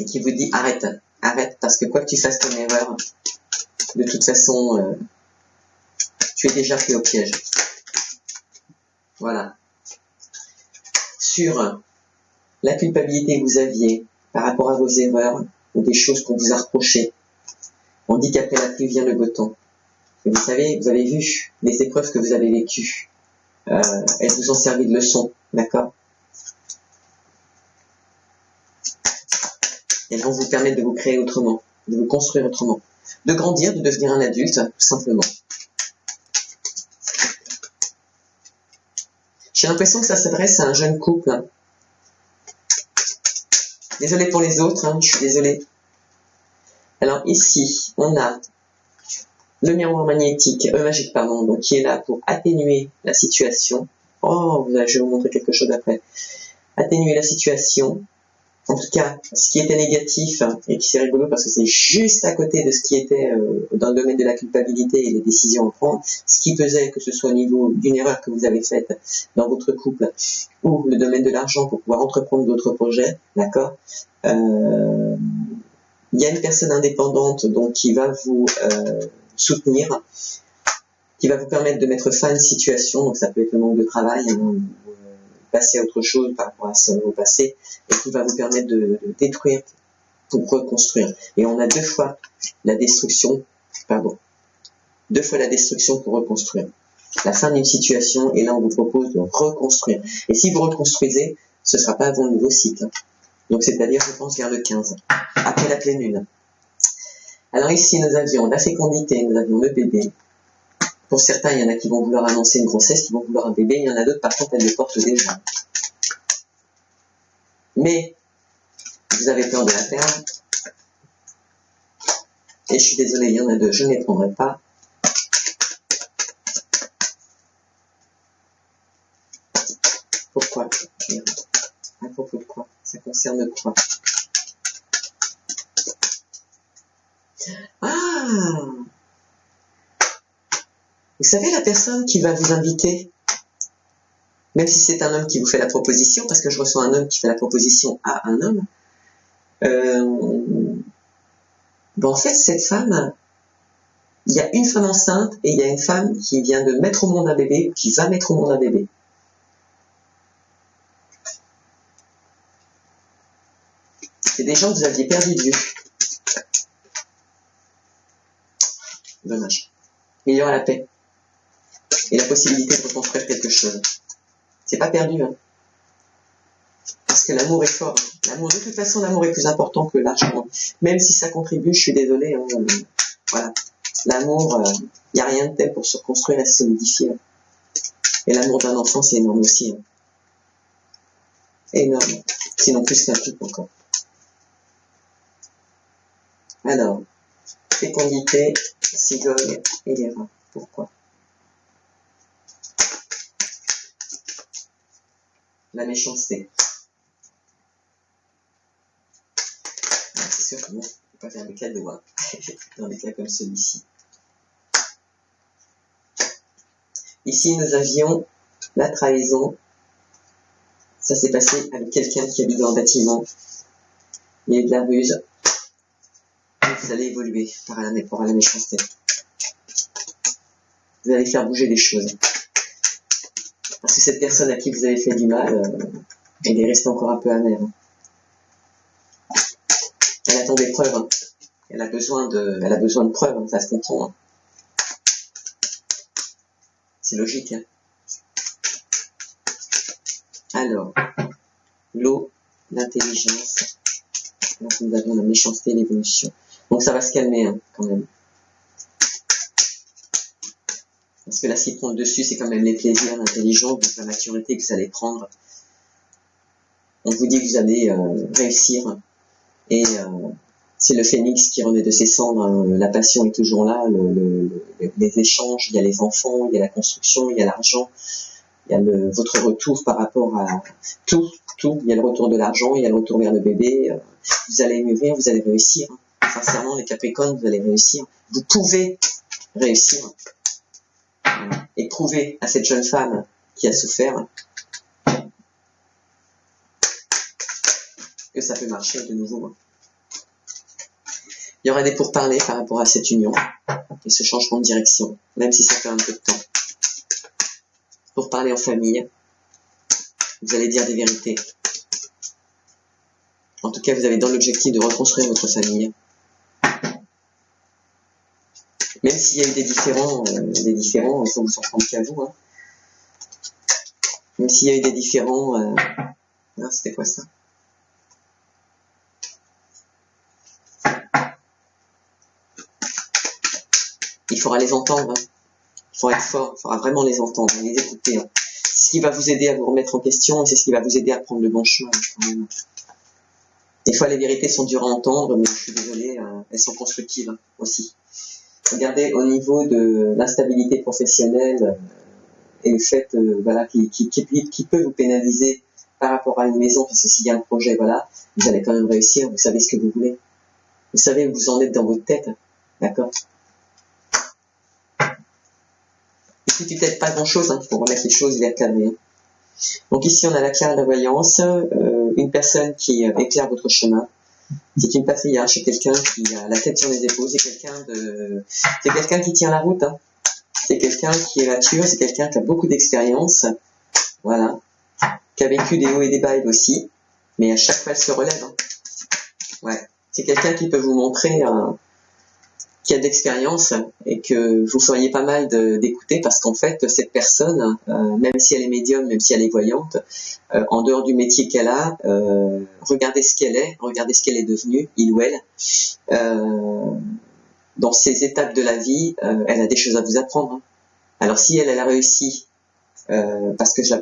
Et qui vous dit arrête, arrête, parce que quoi que tu fasses ton erreur, de toute façon, tu es déjà pris au piège. Voilà. Sur la culpabilité que vous aviez par rapport à vos erreurs ou des choses qu'on vous a reprochées, on dit qu'après la pluie vient le beau temps. Et vous savez, vous avez vu les épreuves que vous avez vécues. Elles vous ont servi de leçon, d'accord? Elles vont vous permettre de vous créer autrement, de vous construire autrement, de grandir, de devenir un adulte, tout simplement. J'ai l'impression que ça s'adresse à un jeune couple. Désolée pour les autres, je suis désolée. Alors ici, on a le miroir magnétique, magique, pardon, donc qui est là pour atténuer la situation. Oh, je vais vous montrer quelque chose après. Atténuer la situation. En tout cas, ce qui était négatif, et qui c'est rigolo parce que c'est juste à côté de ce qui était dans le domaine de la culpabilité et les décisions à prendre, ce qui faisait que ce soit au niveau d'une erreur que vous avez faite dans votre couple ou le domaine de l'argent pour pouvoir entreprendre d'autres projets, d'accord? Il y a une personne indépendante donc qui va vous soutenir, qui va vous permettre de mettre fin à une situation, donc ça peut être le manque de travail, passer à autre chose par rapport à au passé, et qui va vous permettre de détruire pour reconstruire. Et on a deux fois la destruction pour reconstruire. La fin d'une situation, et là on vous propose de reconstruire. Et si vous reconstruisez, ce ne sera pas avant le nouveau cycle. Donc c'est-à-dire, je pense, vers le 15, après la pleine lune. Alors ici, nous avions la fécondité, nous avions le bébé. Pour certains, il y en a qui vont vouloir annoncer une grossesse, qui vont vouloir un bébé. Il y en a d'autres, par contre, elles le portent déjà. Mais, vous avez peur de la perdre. Et je suis désolée, il y en a deux, je ne les prendrai pas. Pourquoi? À propos de quoi? Ça concerne quoi? Ah! Vous savez, la personne qui va vous inviter, même si c'est un homme qui vous fait la proposition, parce que je reçois un homme qui fait la proposition à un homme, Ben, en fait, cette femme, il y a une femme enceinte et il y a une femme qui vient de mettre au monde un bébé, qui va mettre au monde un bébé. C'est des gens que vous aviez perdu de vue. Dommage. Mais il y aura la paix. Et la possibilité de reconstruire quelque chose. C'est pas perdu, hein. Parce que l'amour est fort. L'amour, de toute façon, l'amour est plus important que l'argent. Même si ça contribue, je suis désolée. Hein, voilà. L'amour, il n'y a rien de tel pour se reconstruire et se solidifier. Et l'amour d'un enfant, c'est énorme aussi. Hein. Énorme. Sinon plus qu'un couple encore. Alors, fécondité, cigogne et les rats. Pourquoi? La méchanceté. C'est sûr que bon, on ne peut pas faire de cadeaux hein, dans des cas comme celui-ci. Ici, nous avions la trahison. Ça s'est passé avec quelqu'un qui habite dans un bâtiment. Il y a eu de la ruse. Vous allez évoluer par la méchanceté. Vous allez faire bouger des choses. Parce que cette personne à qui vous avez fait du mal, elle est restée encore un peu amère. Elle attend des preuves. Hein. Elle a besoin de preuves, hein, ça se comprend. Hein. C'est logique. Hein. Alors, l'eau, l'intelligence. Donc nous avons la méchanceté et l'évolution. Donc ça va se calmer hein, quand même. Parce que là, s'il prend le dessus, c'est quand même les plaisirs, l'intelligence, donc la maturité que vous allez prendre. On vous dit que vous allez réussir. Et c'est le phénix qui renaît de ses cendres. Hein. La passion est toujours là. Les échanges, il y a les enfants, il y a la construction, il y a l'argent. Il y a votre retour par rapport à tout. Il y a le retour de l'argent, il y a le retour vers le bébé. Vous allez mûrir, vous allez réussir. Sincèrement, les Capricornes, vous allez réussir. Vous pouvez réussir. Et prouver à cette jeune femme qui a souffert que ça peut marcher de nouveau. Il y aura des pourparlers par rapport à cette union et ce changement de direction, même si ça fait un peu de temps. Pour parler en famille, vous allez dire des vérités. En tout cas, vous avez dans l'objectif de reconstruire votre famille. Même s'il y a eu des différends, il faut vous en prendre qu'à vous. Hein. Même s'il y a eu des différends, non, c'était quoi ça? Il faudra les entendre. Hein. Il faudra être fort, il faudra vraiment les entendre, les écouter. Hein. C'est ce qui va vous aider à vous remettre en question et c'est ce qui va vous aider à prendre le bon chemin. Quand même. Des fois, les vérités sont dures à entendre, mais je suis désolée, elles sont constructives hein, aussi. Regardez au niveau de l'instabilité professionnelle et le fait voilà, qui peut vous pénaliser par rapport à une maison, parce que s'il y a un projet, voilà, vous allez quand même réussir, vous savez ce que vous voulez. Vous savez où vous en êtes dans votre tête, d'accord? Et puis peut-être pas grand-chose, hein, pour remettre les choses vers cadrer. Hein. Donc ici, on a la carte de la voyance, une personne qui éclaire votre chemin. C'est une passillère chez quelqu'un qui a la tête sur les épaules, c'est quelqu'un qui tient la route, hein. C'est quelqu'un qui est mature, c'est quelqu'un qui a beaucoup d'expérience, voilà, qui a vécu des hauts et des bas elle aussi, mais à chaque fois elle se relève, hein. Ouais, c'est quelqu'un qui peut vous montrer qui a de l'expérience et que vous feriez pas mal d'écouter parce qu'en fait cette personne, même si elle est médium, même si elle est voyante, en dehors du métier qu'elle a, regardez ce qu'elle est devenue, il ou elle, dans ces étapes de la vie, elle a des choses à vous apprendre. Hein. Alors si elle a réussi, parce que je la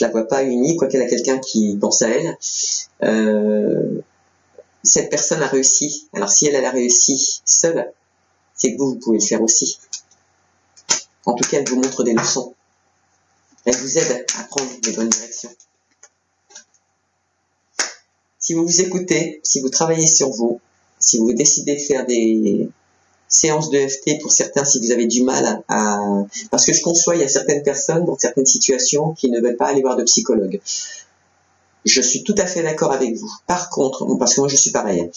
vois pas unie, quoiqu'elle a quelqu'un qui pense à elle, cette personne a réussi. Alors si elle a réussi seule, c'est que vous pouvez le faire aussi. En tout cas, elle vous montre des leçons. Elle vous aide à prendre les bonnes directions. Si vous vous écoutez, si vous travaillez sur vous, si vous décidez de faire des séances de FT pour certains, si vous avez du mal à... Parce que je conçois, il y a certaines personnes dans certaines situations qui ne veulent pas aller voir de psychologue. Je suis tout à fait d'accord avec vous. Par contre, parce que moi je suis pareil,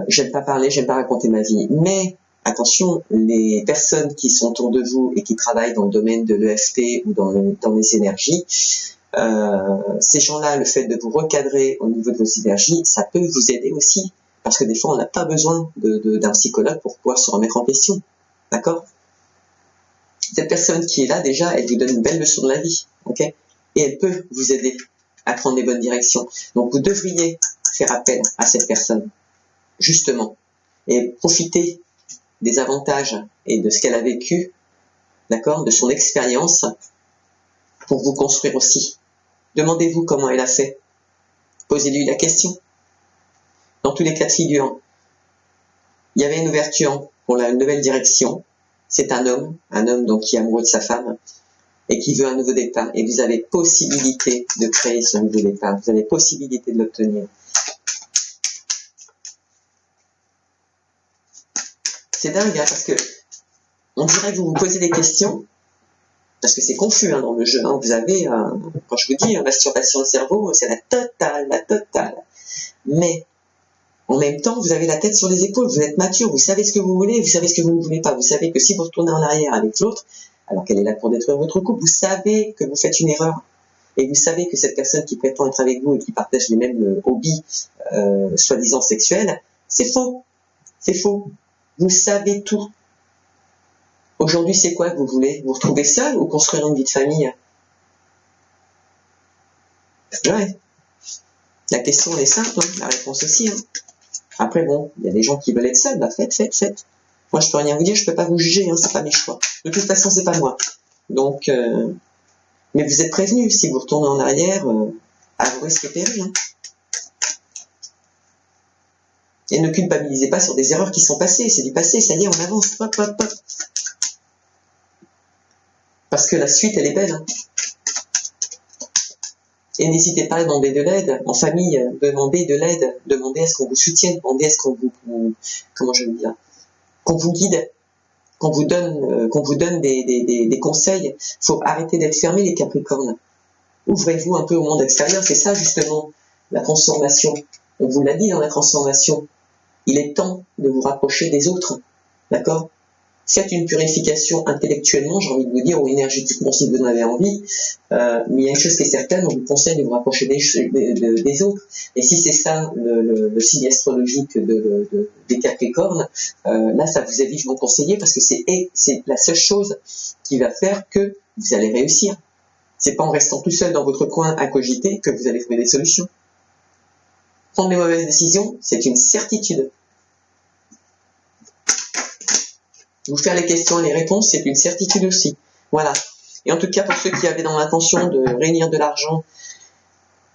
j'aime pas parler, j'aime pas raconter ma vie, mais attention, les personnes qui sont autour de vous et qui travaillent dans le domaine de l'EFT ou dans les énergies, ces gens-là, le fait de vous recadrer au niveau de vos énergies, ça peut vous aider aussi, parce que des fois on n'a pas besoin d'un psychologue pour pouvoir se remettre en question, d'accord? Cette personne qui est là, déjà, elle vous donne une belle leçon de la vie, ok? Et elle peut vous aider à prendre les bonnes directions. Donc vous devriez faire appel à cette personne, justement, et profiter des avantages et de ce qu'elle a vécu, d'accord, de son expérience, pour vous construire aussi. Demandez-vous comment elle a fait. Posez-lui la question. Dans tous les cas de figure, il y avait une ouverture pour une nouvelle direction. C'est un homme donc qui est amoureux de sa femme et qui veut un nouveau départ. Et vous avez possibilité de créer ce nouveau départ. Vous avez possibilité de l'obtenir. C'est dingue, hein, parce que on dirait que vous vous posez des questions, parce que c'est confus dans le jeu. Vous avez, quand je vous dis, masturbation de cerveau, c'est la totale. Mais en même temps, vous avez la tête sur les épaules, vous êtes mature, vous savez ce que vous voulez, vous savez ce que vous ne voulez pas. Vous savez que si vous retournez en arrière avec l'autre, alors qu'elle est là pour détruire votre couple, vous savez que vous faites une erreur. Et vous savez que cette personne qui prétend être avec vous et qui partage les mêmes hobbies, soi-disant sexuels, c'est faux. C'est faux. Vous savez tout. Aujourd'hui, c'est quoi que vous voulez? Vous retrouver seul ou construire une vie de famille? Ouais. La question elle est simple, hein, la réponse aussi. Hein. Après, bon, il y a des gens qui veulent être seuls, bah faites. Moi, je peux rien vous dire, je peux pas vous juger, hein, c'est pas mes choix. De toute façon, c'est pas moi. Donc, mais vous êtes prévenus, si vous retournez en arrière, à vos risques et périls. Hein. Et ne culpabilisez pas sur des erreurs qui sont passées, c'est du passé, ça y est, on avance, hop. Parce que la suite, elle est belle. Hein. Et n'hésitez pas à demander de l'aide. En famille, demandez de l'aide. Demandez à ce qu'on vous soutienne. Demandez à ce qu'on vous comment je veux dire, qu'on vous guide, qu'on vous donne des conseils. Faut arrêter d'être fermé, les Capricornes. Ouvrez-vous un peu au monde extérieur. C'est ça, justement, la transformation. On vous l'a dit dans la transformation. Il est temps de vous rapprocher des autres. D'accord? Faites une purification intellectuellement, j'ai envie de vous dire, ou énergétiquement si vous en avez envie, mais il y a une chose qui est certaine, on vous conseille de vous rapprocher des autres. Et si c'est ça le signe astrologique des Capricornes, là ça vous est vivement conseillé parce que c'est la seule chose qui va faire que vous allez réussir. C'est pas en restant tout seul dans votre coin à cogiter que vous allez trouver des solutions. Prendre les mauvaises décisions, c'est une certitude. Vous faire les questions et les réponses, c'est une certitude aussi. Voilà. Et en tout cas, pour ceux qui avaient dans l'intention de réunir de l'argent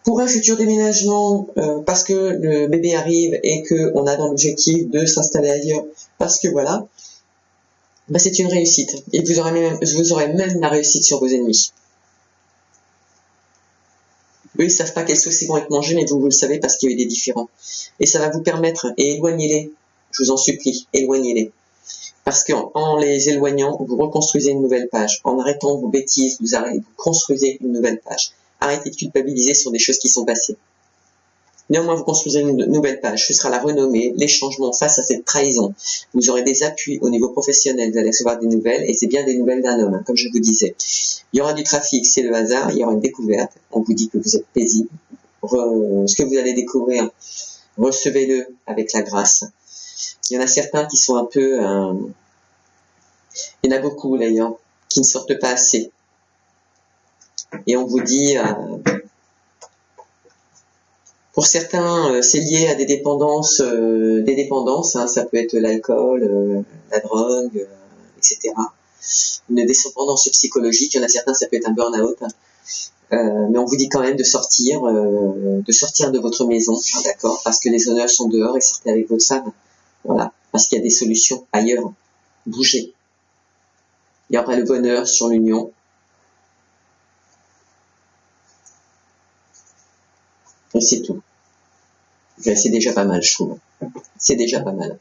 pour un futur déménagement, parce que le bébé arrive et qu'on a dans l'objectif de s'installer ailleurs, parce que voilà, bah c'est une réussite. Et vous aurez même la réussite sur vos ennemis. Eux, ils savent pas quelles sauces ils vont être mangés, mais vous le savez parce qu'il y a eu des différents. Et ça va vous permettre, et éloignez-les, je vous en supplie, éloignez-les. Parce qu'en les éloignant, vous reconstruisez une nouvelle page. En arrêtant vos bêtises, vous construisez une nouvelle page. Arrêtez de culpabiliser sur des choses qui sont passées. Néanmoins, vous construisez une nouvelle page. Ce sera la renommée, les changements face à cette trahison. Vous aurez des appuis au niveau professionnel, vous allez recevoir des nouvelles, et c'est bien des nouvelles d'un homme, hein, comme je vous disais. Il y aura du trafic, c'est le hasard, il y aura une découverte. On vous dit que vous êtes paisible. Ce que vous allez découvrir, recevez-le avec la grâce. Il y en a certains qui sont un peu... il y en a beaucoup d'ailleurs, qui ne sortent pas assez. Et on vous dit... pour certains, c'est lié à des dépendances, hein, ça peut être l'alcool, la drogue, etc. Une dépendance psychologique, il y en a certains, ça peut être un burn-out. Mais on vous dit quand même de sortir de votre maison, d'accord, parce que les honneurs sont dehors et sortez avec votre femme. Voilà, parce qu'il y a des solutions ailleurs. Bougez. Il y aura le bonheur sur l'union. Et c'est tout. C'est déjà pas mal, je trouve. C'est déjà pas mal.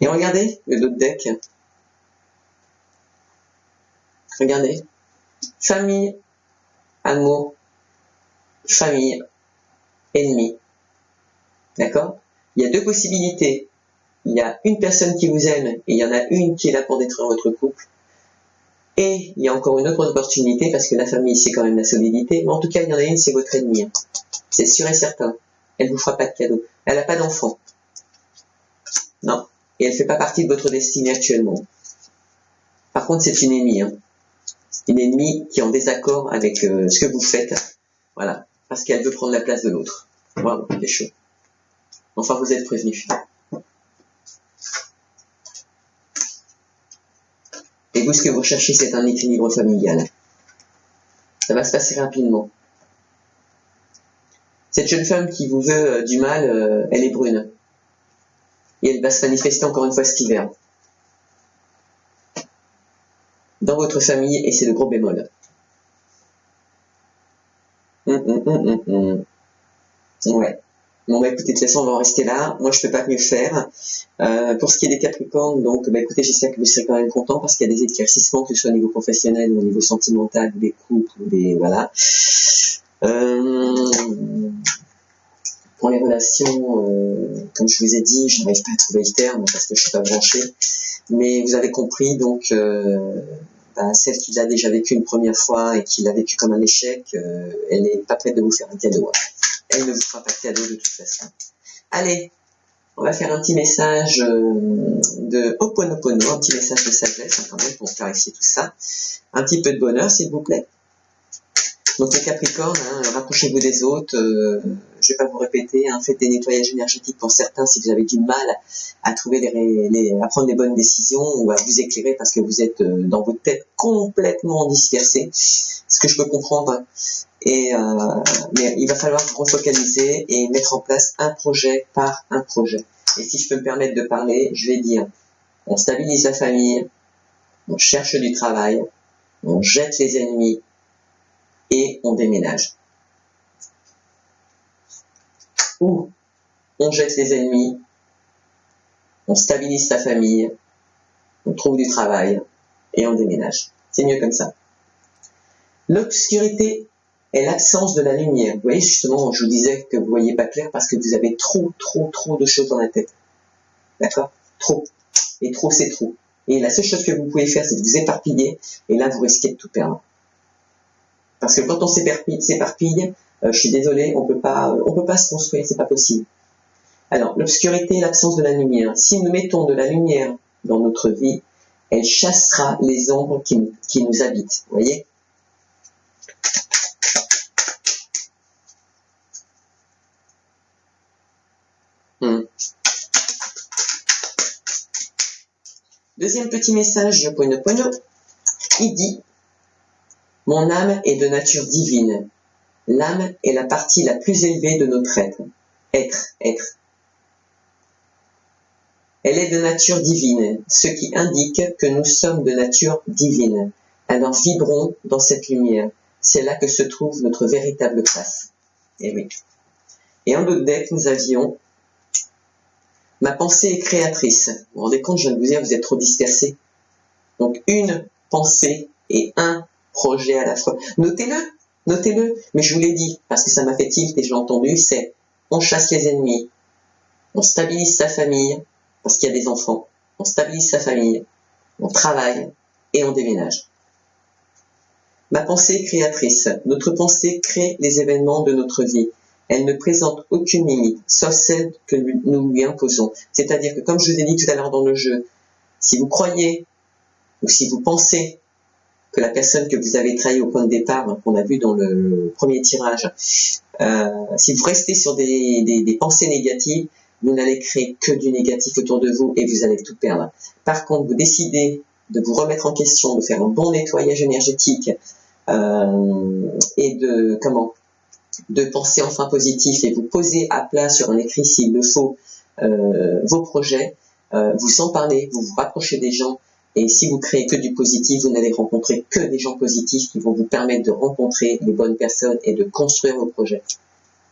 Et regardez le dos de deck. Regardez. Famille, amour, famille, ennemi. D'accord? Il y a deux possibilités. Il y a une personne qui vous aime et il y en a une qui est là pour détruire votre couple. Et il y a encore une autre opportunité parce que la famille, c'est quand même la solidité. Mais en tout cas, il y en a une, c'est votre ennemi. C'est sûr et certain. Elle vous fera pas de cadeau. Elle n'a pas d'enfant. Non. Et elle fait pas partie de votre destinée actuellement. Par contre, c'est une ennemie. Une ennemie qui est en désaccord avec ce que vous faites. Voilà. Parce qu'elle veut prendre la place de l'autre. Voilà, c'est chaud. Enfin, vous êtes prévenus. Et vous, ce que vous recherchez, c'est un équilibre familial. Ça va se passer rapidement. Cette jeune femme qui vous veut du mal, elle est brune. Et elle va se manifester encore une fois cet hiver. Dans votre famille, et c'est le gros bémol. Ouais. Bon, bah écoutez, de toute façon, on va en rester là. Moi, je peux pas mieux faire. Pour ce qui est des Capricornes, donc, bah écoutez, j'espère que vous serez quand même contents parce qu'il y a des éclaircissements, que ce soit au niveau professionnel ou au niveau sentimental, des couples, ou des, voilà. Pour les relations, comme je vous ai dit, je n'arrive pas à trouver le terme parce que je suis pas branchée. Mais vous avez compris, donc, celle qui l'a déjà vécu une première fois et qui l'a vécu comme un échec, elle n'est pas prête de vous faire un cadeau. Elle ne vous fera pas de cadeau de toute façon. Allez, on va faire un petit message de Ho'oponopono, un petit message de sagesse quand même pour clarifier tout ça. Un petit peu de bonheur, s'il vous plaît. Donc les Capricornes, rapprochez-vous des autres. Je vais pas vous répéter, faites des nettoyages énergétiques pour certains si vous avez du mal à trouver à prendre les bonnes décisions ou à vous éclairer parce que vous êtes dans votre tête complètement dispersé. Ce que je peux comprendre. Et mais il va falloir vous refocaliser et mettre en place un projet par un projet. Et si je peux me permettre de parler, je vais dire, on stabilise la famille, on cherche du travail, on jette les ennemis et on déménage. Ou on jette les ennemis, on stabilise sa famille, on trouve du travail et on déménage. C'est mieux comme ça. L'obscurité est l'absence de la lumière. Vous voyez, justement, je vous disais que vous ne voyez pas clair parce que vous avez trop de choses dans la tête. D'accord? Trop. Et trop, c'est trop. Et la seule chose que vous pouvez faire, c'est de vous éparpiller, et là, vous risquez de tout perdre. Parce que quand on s'éparpille, je suis désolé, on peut pas se construire, c'est pas possible. Alors, l'obscurité est l'absence de la lumière. Si nous mettons de la lumière dans notre vie, elle chassera les ombres qui nous habitent. Vous voyez? Deuxième petit message de Ho'oponopono, il dit « Mon âme est de nature divine. L'âme est la partie la plus élevée de notre être. Être. Elle est de nature divine, ce qui indique que nous sommes de nature divine. Alors vibrons dans cette lumière. C'est là que se trouve notre véritable place. » Et oui. Et en d'autres deck, nous avions ma pensée est créatrice. Vous vous rendez compte, je viens de vous dire, vous êtes trop dispersés. Donc, une pensée et un projet à la fois. Notez-le. Mais je vous l'ai dit, parce que ça m'a fait tilt et je l'ai entendu, c'est on chasse les ennemis, on stabilise sa famille, parce qu'il y a des enfants, on stabilise sa famille, on travaille et on déménage. Ma pensée est créatrice. Notre pensée crée les événements de notre vie. Elle ne présente aucune limite, sauf celle que nous lui imposons. C'est-à-dire que, comme je vous ai dit tout à l'heure dans le jeu, si vous croyez ou si vous pensez que la personne que vous avez trahie au point de départ, qu'on a vu dans le premier tirage, si vous restez sur des pensées négatives, vous n'allez créer que du négatif autour de vous et vous allez tout perdre. Par contre, vous décidez de vous remettre en question, de faire un bon nettoyage énergétique et de penser enfin positif et vous poser à plat sur un écrit s'il le faut vos projets, vous en parlez, vous vous rapprochez des gens et si vous créez que du positif, vous n'allez rencontrer que des gens positifs qui vont vous permettre de rencontrer les bonnes personnes et de construire vos projets.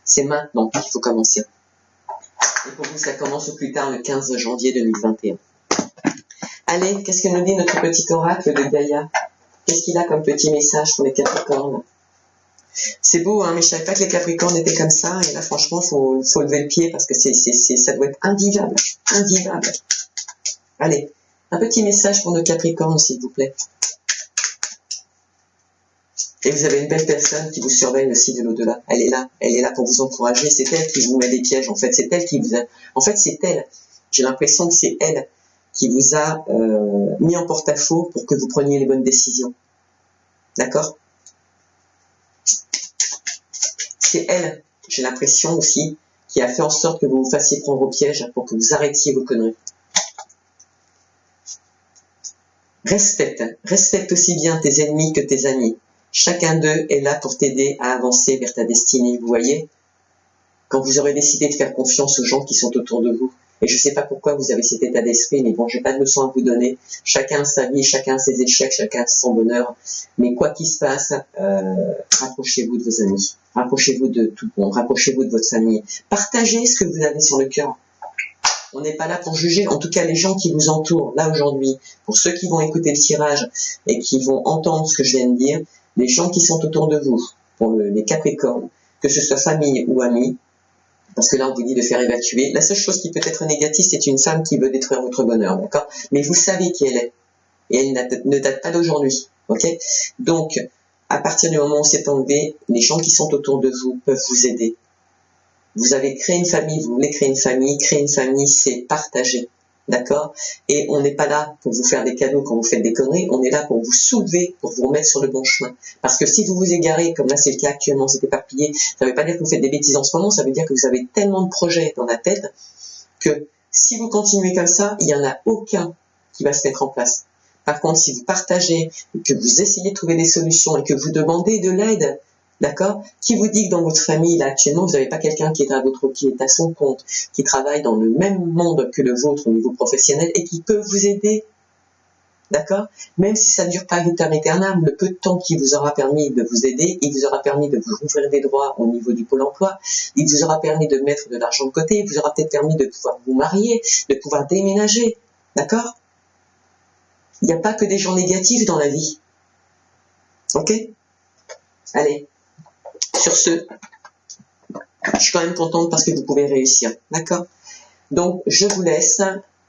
C'est maintenant qu'il faut commencer. Et pour vous, ça commence au plus tard le 15 janvier 2021. Allez, qu'est-ce que nous dit notre petit oracle de Gaïa? Qu'est-ce qu'il a comme petit message pour les Capricornes? C'est beau, hein, mais je savais pas que les Capricornes étaient comme ça. Et là, franchement, faut lever le pied parce que ça doit être invivable. Invivable. Allez, un petit message pour nos Capricornes, s'il vous plaît. Et vous avez une belle personne qui vous surveille aussi de l'au-delà. Elle est là pour vous encourager. C'est elle qui vous met des pièges. En fait, c'est elle qui vous a... En fait, c'est elle. J'ai l'impression que c'est elle qui vous a mis en porte-à-faux pour que vous preniez les bonnes décisions. D'accord? C'est elle, j'ai l'impression aussi, qui a fait en sorte que vous vous fassiez prendre au piège pour que vous arrêtiez vos conneries. Respecte aussi bien tes ennemis que tes amis. Chacun d'eux est là pour t'aider à avancer vers ta destinée, vous voyez? Quand vous aurez décidé de faire confiance aux gens qui sont autour de vous. Et je ne sais pas pourquoi vous avez cet état d'esprit, mais bon, j'ai pas de leçon à vous donner. Chacun a sa vie, chacun a ses échecs, chacun a son bonheur. Mais quoi qu'il se passe, rapprochez-vous de vos amis. Rapprochez-vous de tout le monde. Rapprochez-vous de votre famille. Partagez ce que vous avez sur le cœur. On n'est pas là pour juger. En tout cas, les gens qui vous entourent, là aujourd'hui, pour ceux qui vont écouter le tirage et qui vont entendre ce que je viens de dire, les gens qui sont autour de vous, pour les Capricornes, que ce soit famille ou amis, parce que là, on vous dit de faire évacuer. La seule chose qui peut être négative, c'est une femme qui veut détruire votre bonheur, d'accord? Mais vous savez qui elle est. Et elle ne date pas d'aujourd'hui, ok? Donc, à partir du moment où c'est enlevé, les gens qui sont autour de vous peuvent vous aider. Vous avez créé une famille, vous voulez créer une famille, c'est partager, d'accord? Et on n'est pas là pour vous faire des cadeaux quand vous faites des conneries, on est là pour vous soulever, pour vous remettre sur le bon chemin. Parce que si vous vous égarez, comme là c'est le cas actuellement, c'est éparpillé, ça ne veut pas dire que vous faites des bêtises en ce moment, ça veut dire que vous avez tellement de projets dans la tête que si vous continuez comme ça, il n'y en a aucun qui va se mettre en place. Par contre, si vous partagez, que vous essayez de trouver des solutions et que vous demandez de l'aide, d'accord? Qui vous dit que dans votre famille, là, actuellement, vous n'avez pas quelqu'un qui est à son compte, qui travaille dans le même monde que le vôtre au niveau professionnel et qui peut vous aider, d'accord? Même si ça ne dure pas vitam aeternam, le peu de temps qui vous aura permis de vous aider, il vous aura permis de vous ouvrir des droits au niveau du Pôle emploi, il vous aura permis de mettre de l'argent de côté, il vous aura peut-être permis de pouvoir vous marier, de pouvoir déménager, d'accord? Il n'y a pas que des gens négatifs dans la vie, ok? Allez. Sur ce, je suis quand même contente parce que vous pouvez réussir, d'accord? Donc, je vous laisse,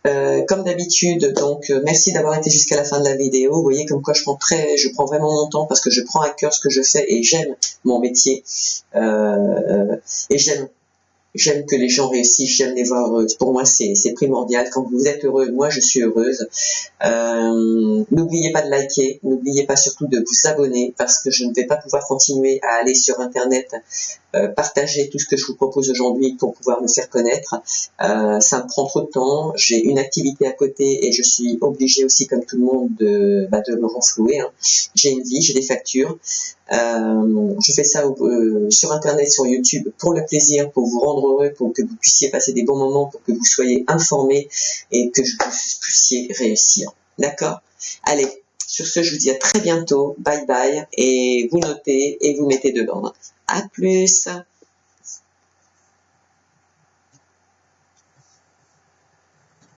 comme d'habitude, donc merci d'avoir été jusqu'à la fin de la vidéo. Vous voyez comme quoi je prends vraiment mon temps parce que je prends à cœur ce que je fais et j'aime mon métier. Et j'aime que les gens réussissent, j'aime les voir heureuses. Pour moi, c'est primordial. Quand vous êtes heureux, moi, je suis heureuse. N'oubliez pas de liker, n'oubliez pas surtout de vous abonner parce que je ne vais pas pouvoir continuer à aller sur Internet partager tout ce que je vous propose aujourd'hui pour pouvoir me faire connaître. Ça me prend trop de temps. J'ai une activité à côté et je suis obligée aussi, comme tout le monde, de me renflouer. Hein. J'ai une vie, j'ai des factures. Je fais ça sur Internet, sur YouTube, pour le plaisir, pour vous rendre heureux, pour que vous puissiez passer des bons moments, pour que vous soyez informés et que vous puissiez réussir. D'accord? Allez, sur ce, je vous dis à très bientôt. Bye bye. Et vous notez et vous mettez de l'ordre. À plus.